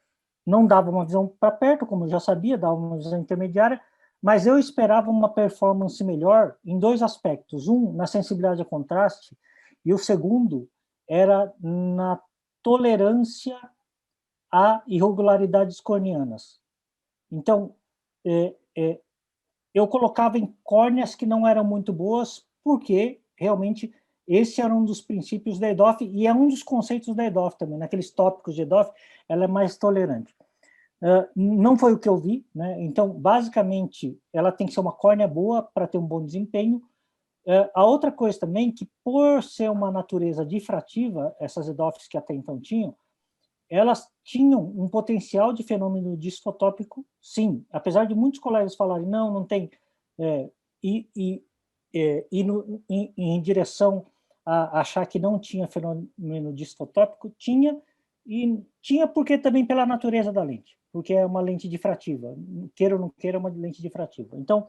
não dava uma visão para perto, como eu já sabia, dava uma visão intermediária, mas eu esperava uma performance melhor em dois aspectos. Um, na sensibilidade a contraste, e o segundo era na tolerância a irregularidades corneanas. Então, eu colocava em córneas que não eram muito boas, porque realmente esse era um dos princípios da EDOF, e é um dos conceitos da EDOF também, naqueles tópicos de EDOF, ela é mais tolerante. Não foi o que eu vi, né? Então, basicamente, ela tem que ser uma córnea boa para ter um bom desempenho. A outra coisa também, que por ser uma natureza difrativa, essas EDOFs que até então tinham, elas tinham um potencial de fenômeno disfotópico, sim, apesar de muitos colegas falarem, não tem, em direção a achar que não tinha fenômeno disfotópico, tinha porque também pela natureza da lente, porque é uma lente difrativa, queira ou não queira, é uma lente difrativa. Então,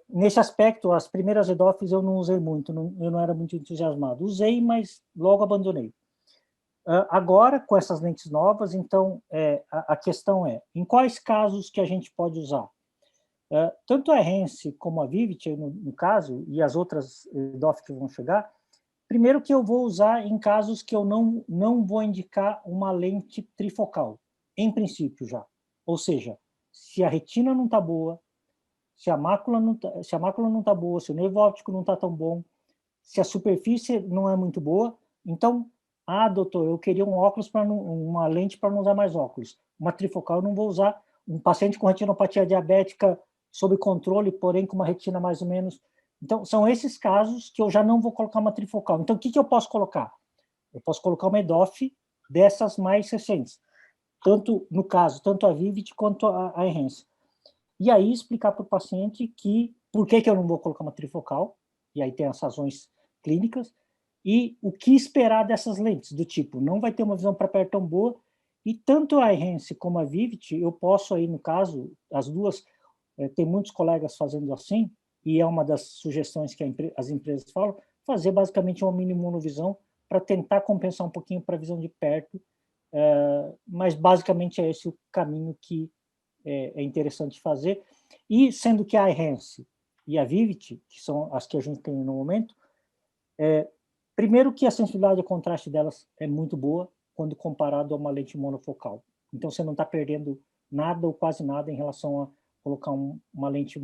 nesse aspecto, as primeiras EDOFs eu não usei muito, eu não era muito entusiasmado. Usei, mas logo abandonei. Agora, com essas lentes novas, então, a questão é, em quais casos que a gente pode usar? Tanto a Ehance como a Vivity, no caso, e as outras EDOF que vão chegar, primeiro que eu vou usar em casos que eu não vou indicar uma lente trifocal, em princípio já. Ou seja, se a retina não está boa, se a mácula não está boa, se o nervo óptico não está tão bom, se a superfície não é muito boa, então, doutor, eu queria um óculos uma lente para não usar mais óculos. Uma trifocal eu não vou usar. Um paciente com retinopatia diabética sob controle, porém com uma retina mais ou menos. Então, são esses casos que eu já não vou colocar uma trifocal. Então, o que eu posso colocar? Eu posso colocar uma EDOF dessas mais recentes. No caso, tanto a Vivity quanto a Ehance. E aí explicar para o paciente por que eu não vou colocar uma trifocal, e aí tem as razões clínicas, e o que esperar dessas lentes, do tipo, não vai ter uma visão para perto tão boa, e tanto a Ehance como a Vivity, eu posso aí, no caso, as duas, tem muitos colegas fazendo assim, e é uma das sugestões que as empresas falam, fazer basicamente uma mini monovisão para tentar compensar um pouquinho para a visão de perto, mas basicamente é esse o caminho que é interessante fazer. E sendo que a Ehance e a Vivity, que são as que a gente tem no momento, primeiro que a sensibilidade a contraste delas é muito boa quando comparado a uma lente monofocal. Então você não está perdendo nada ou quase nada em relação a colocar uma lente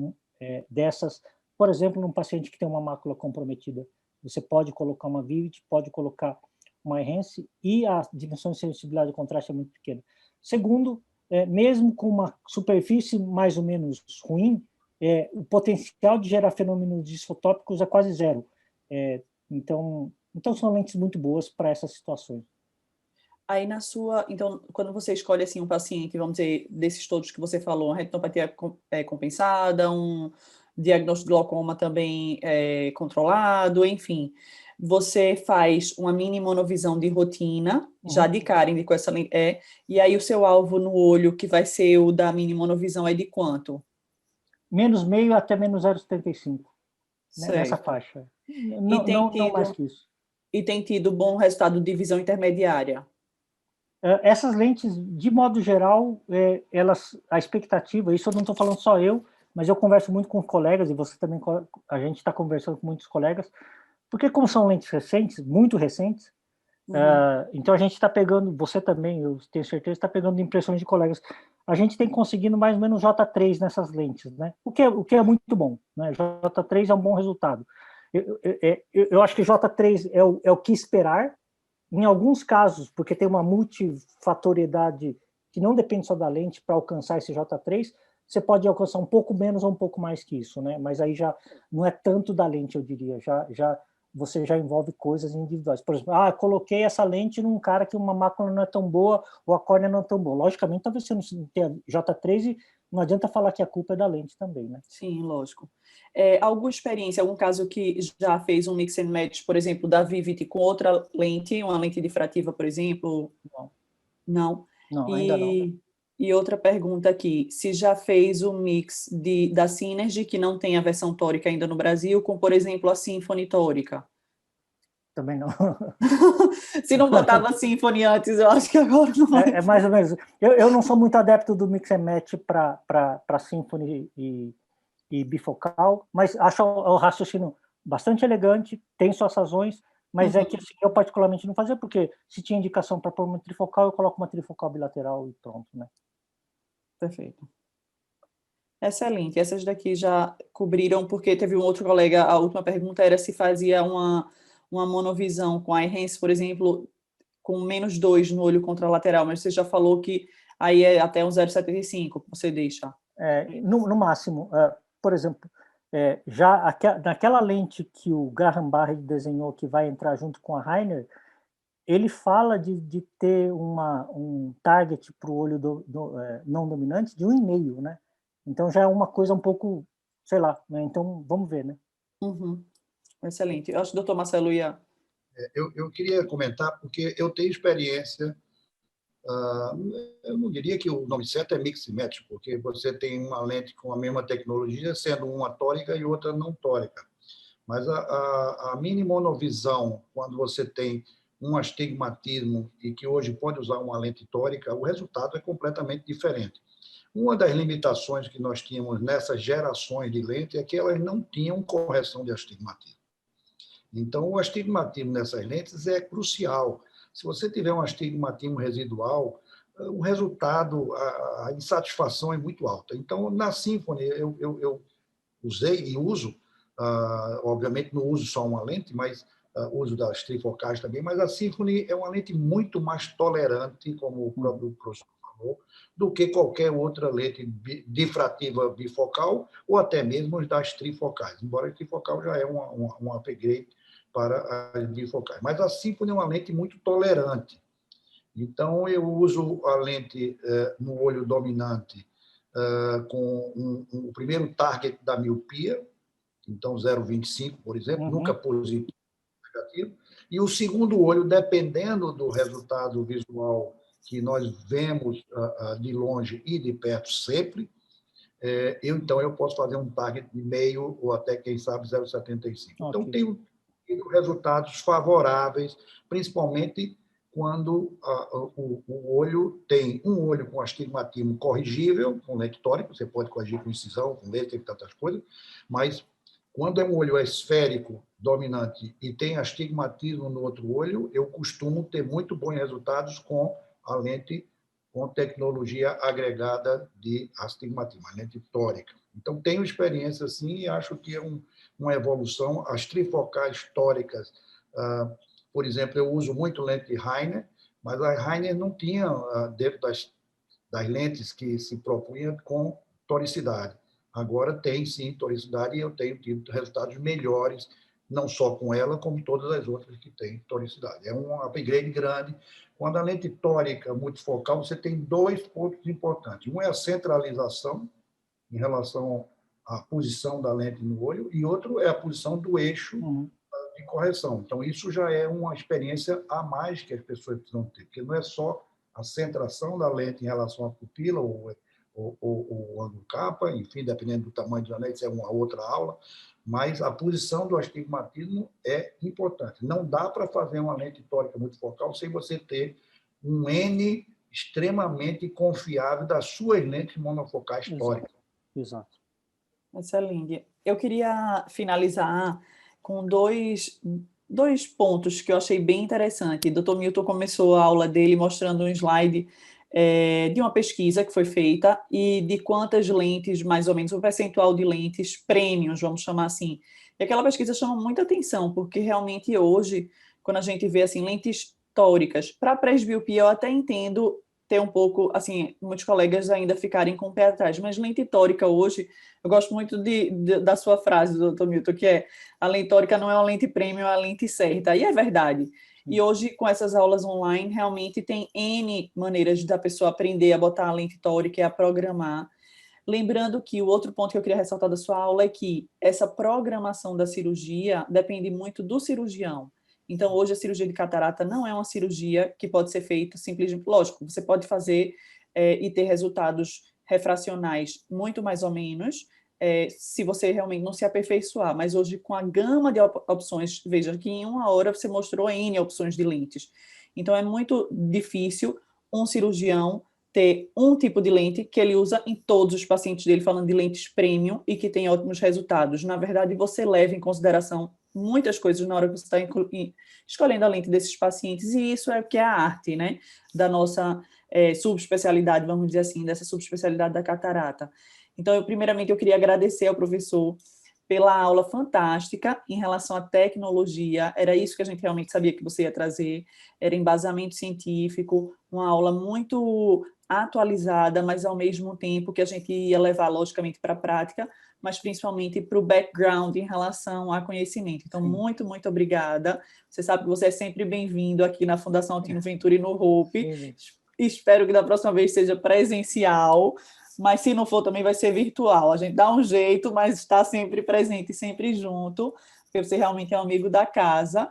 dessas. Por exemplo, num paciente que tem uma mácula comprometida, você pode colocar uma Vivity, pode colocar uma Ehance, e a dimensão de sensibilidade a contraste é muito pequena. Segundo, mesmo com uma superfície mais ou menos ruim, o potencial de gerar fenômenos disfotópicos é quase zero. Então são lentes muito boas para essas situações. Aí então, quando você escolhe assim um paciente, vamos dizer, desses todos que você falou, uma retinopatia compensada, um diagnóstico de glaucoma também controlado, enfim, você faz uma mini monovisão de rotina, já de cara, indicou essa lente, e aí o seu alvo no olho, que vai ser o da mini monovisão, é de quanto? -0,5 até -0,75, né, nessa faixa. Não mais que isso. E tem tido bom resultado de visão intermediária? Essas lentes, de modo geral, a expectativa, isso eu não estou falando só eu, mas eu converso muito com colegas, e você também, a gente está conversando com muitos colegas, porque como são lentes recentes, muito recentes, então a gente está pegando, você também, eu tenho certeza, está pegando impressões de colegas, a gente tem conseguido mais ou menos J3 nessas lentes, né? O que é muito bom, né? J3 é um bom resultado. Eu acho que J3 é o que esperar, em alguns casos, porque tem uma multifatoriedade que não depende só da lente para alcançar esse J3, você pode alcançar um pouco menos ou um pouco mais que isso, né? Mas aí já não é tanto da lente, eu diria, já você já envolve coisas individuais. Por exemplo, coloquei essa lente num cara que uma mácula não é tão boa ou a córnea não é tão boa. Logicamente, talvez você não tenha J3 e não adianta falar que a culpa é da lente também, né? Sim, lógico. Alguma experiência, algum caso que já fez um mix and match, por exemplo, da Vivity com outra lente, uma lente difrativa, por exemplo? Não. Não, ainda não. E outra pergunta aqui, se já fez o mix da Synergy, que não tem a versão tórica ainda no Brasil, com, por exemplo, a Symfony tórica? Também não. Se não botava Symfony antes, eu acho que agora não vai. É mais ou menos. Eu não sou muito adepto do mix and match para Symfony e bifocal, mas acho o raciocínio bastante elegante, tem suas razões, mas é que assim, eu particularmente não fazia, porque se tinha indicação para pôr uma trifocal, eu coloco uma trifocal bilateral e pronto, né? Perfeito. Excelente. Essas daqui já cobriram, porque teve um outro colega, a última pergunta era se fazia uma monovisão com a Eyhance, por exemplo, com -2 no olho contralateral, mas você já falou que aí é até um 0,75, você deixa. No máximo, por exemplo, naquela lente que o Graham Barry desenhou, que vai entrar junto com a Rainer, ele fala de ter um target para o olho não dominante de 1,5, né? Então já é uma coisa um pouco, sei lá, né? Então vamos ver, né? Excelente. Eu acho que o doutor Marcelo ia... Eu queria comentar, porque eu tenho experiência, eu não diria que o nome certo é mix and match, porque você tem uma lente com a mesma tecnologia, sendo uma tórica e outra não tórica. Mas a mini monovisão, quando você tem um astigmatismo e que hoje pode usar uma lente tórica, o resultado é completamente diferente. Uma das limitações que nós tínhamos nessas gerações de lente é que elas não tinham correção de astigmatismo. Então, o astigmatismo nessas lentes é crucial. Se você tiver um astigmatismo residual, o resultado, a insatisfação é muito alta. Então, na Symfony, eu usei e uso, obviamente não uso só uma lente, mas uso das trifocais também, mas a Symfony é uma lente muito mais tolerante, como o próprio professor falou, do que qualquer outra lente difrativa bifocal ou até mesmo as das trifocais, embora a trifocal já é um upgrade para as bifocais. Mas a Symfony é uma lente muito tolerante. Então, eu uso a lente no olho dominante com o primeiro target da miopia, então 0,25, por exemplo, nunca positivo, negativo. E o segundo olho, dependendo do resultado visual que nós vemos de longe e de perto sempre, então eu posso fazer um target de meio ou até, quem sabe, 0,75. Okay. Então, tenho tido resultados favoráveis, principalmente quando o olho tem um olho com astigmatismo corrigível, com lente tórica, você pode corrigir com incisão, com laser, tem tantas coisas, mas quando é um olho esférico dominante e tem astigmatismo no outro olho, eu costumo ter muito bons resultados com a lente com tecnologia agregada de astigmatismo, a lente tórica. Então, tenho experiência, sim, e acho que é uma evolução. As trifocais tóricas, por exemplo, eu uso muito lente de Rainer, mas a Rainer não tinha, dentro das lentes que se propunha, com toricidade. Agora tem, sim, toricidade, e eu tenho tido resultados melhores, não só com ela, como todas as outras que têm toricidade. É um upgrade grande. Quando a lente tórica multifocal, você tem 2 pontos importantes. Um é a centralização, em relação à posição da lente no olho, e outro é a posição do eixo de correção. Então, isso já é uma experiência a mais que as pessoas precisam ter, porque não é só a centração da lente em relação à pupila ou ângulo capa, enfim, dependendo do tamanho do anel, isso é uma outra aula, mas a posição do astigmatismo é importante. Não dá para fazer uma lente tórica multifocal sem você ter um N extremamente confiável das suas lentes monofocais tóricas. Exato. Excelente. Eu queria finalizar com dois pontos que eu achei bem interessante. O Dr. Milton começou a aula dele mostrando um slide de uma pesquisa que foi feita e de quantas lentes, mais ou menos, o percentual de lentes premiums, vamos chamar assim. E aquela pesquisa chama muita atenção, porque realmente hoje, quando a gente vê assim, lentes tóricas, para presbiopia eu até entendo ter um pouco, assim, muitos colegas ainda ficarem com o pé atrás, mas lente tórica hoje, eu gosto muito da sua frase, doutor Milton, que é a lente tórica não é uma lente premium, é uma lente certa, e é verdade. E hoje, com essas aulas online, realmente tem N maneiras da pessoa aprender a botar a lente tórica e a programar. Lembrando que o outro ponto que eu queria ressaltar da sua aula é que essa programação da cirurgia depende muito do cirurgião. Então, hoje, a cirurgia de catarata não é uma cirurgia que pode ser feita simplesmente... Lógico, você pode fazer e ter resultados refracionais muito mais ou menos, se você realmente não se aperfeiçoar. Mas hoje, com a gama de opções, veja que em 1 hora você mostrou N opções de lentes. Então, é muito difícil um cirurgião ter um tipo de lente que ele usa em todos os pacientes dele, falando de lentes premium e que tem ótimos resultados. Na verdade, você leva em consideração muitas coisas na hora que você está escolhendo a lente desses pacientes, e isso é o que é a arte, né, da nossa subespecialidade, vamos dizer assim, dessa subespecialidade da catarata. Então, primeiramente, eu queria agradecer ao professor pela aula fantástica em relação à tecnologia, era isso que a gente realmente sabia que você ia trazer, era embasamento científico, uma aula muito atualizada, mas ao mesmo tempo que a gente ia levar, logicamente, para a prática, mas principalmente para o background em relação a conhecimento. Então, muito, muito obrigada. Você sabe que você é sempre bem-vindo aqui na Fundação Altino Ventura e no Hope. Espero que da próxima vez seja presencial, mas se não for também vai ser virtual. A gente dá um jeito, mas está sempre presente, sempre junto, porque você realmente é um amigo da casa.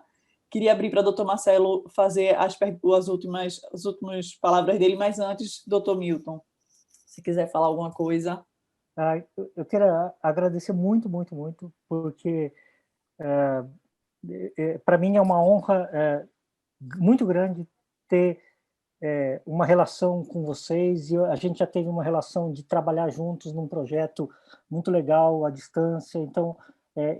Queria abrir para o doutor Marcelo fazer as últimas palavras dele, mas antes, doutor Milton, se quiser falar alguma coisa. Eu quero agradecer muito, muito, muito, porque para mim é uma honra muito grande ter uma relação com vocês, e a gente já teve uma relação de trabalhar juntos num projeto muito legal, à distância. Então,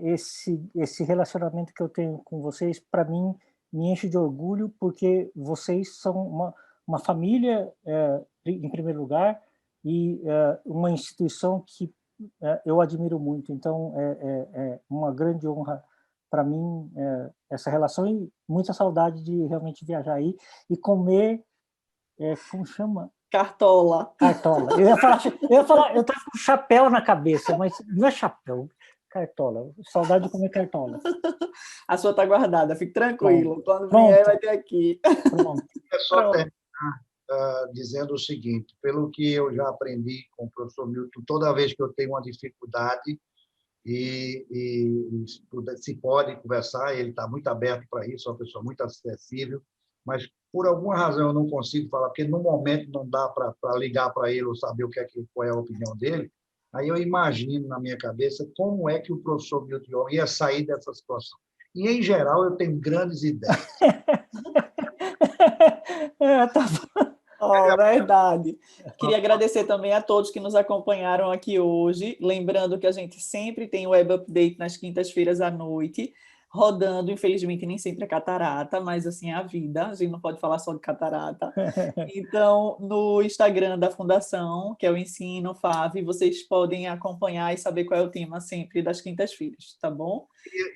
esse relacionamento que eu tenho com vocês, para mim, me enche de orgulho, porque vocês são uma família, em primeiro lugar, e uma instituição que eu admiro muito. Então, é uma grande honra para mim essa relação, e muita saudade de realmente viajar aí e comer, como chama? Cartola. Cartola. Eu ia falar, eu estava com chapéu na cabeça, mas não é chapéu. Cartola, saudade de comer cartola. A sua está guardada, fique tranquilo. Quando vier, vai ter aqui. Pronto. É só terminar dizendo o seguinte: pelo que eu já aprendi com o professor Milton, toda vez que eu tenho uma dificuldade e se pode conversar, ele está muito aberto para isso, é uma pessoa muito acessível, mas por alguma razão eu não consigo falar, porque no momento não dá para ligar para ele ou saber qual é a opinião dele. Aí eu imagino na minha cabeça como é que o professor Milton ia sair dessa situação. E, em geral, eu tenho grandes ideias. Verdade. Queria agradecer também a todos que nos acompanharam aqui hoje. Lembrando que a gente sempre tem o Web Update nas quintas-feiras à noite, rodando, infelizmente, nem sempre é catarata, mas assim é a vida, a gente não pode falar só de catarata. Então, no Instagram da Fundação, que é o Ensino FAV, vocês podem acompanhar e saber qual é o tema sempre das quintas-feiras, tá bom?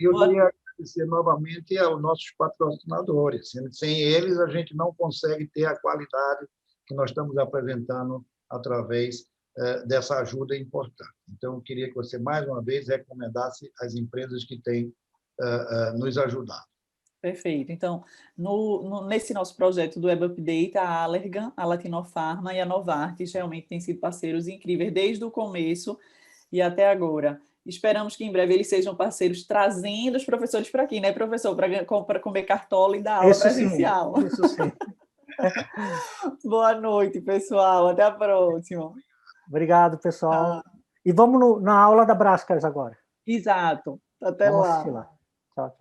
E eu queria agradecer novamente aos nossos patrocinadores. Sem eles, a gente não consegue ter a qualidade que nós estamos apresentando através dessa ajuda importante. Então, eu queria que você, mais uma vez, recomendasse as empresas que têm nos ajudado. Perfeito. Então, nesse nosso projeto do Web Update, a Allergan, a Latinofarma e a Novartis realmente têm sido parceiros incríveis desde o começo e até agora. Esperamos que em breve eles sejam parceiros, trazendo os professores para aqui, né, professor? Para comer cartola e dar aula presencial. Sim, isso sim. Boa noite, pessoal. Até a próxima. Obrigado, pessoal. E vamos na aula da Brascars agora. Exato. Até vamos lá. Assistir lá. Tchau.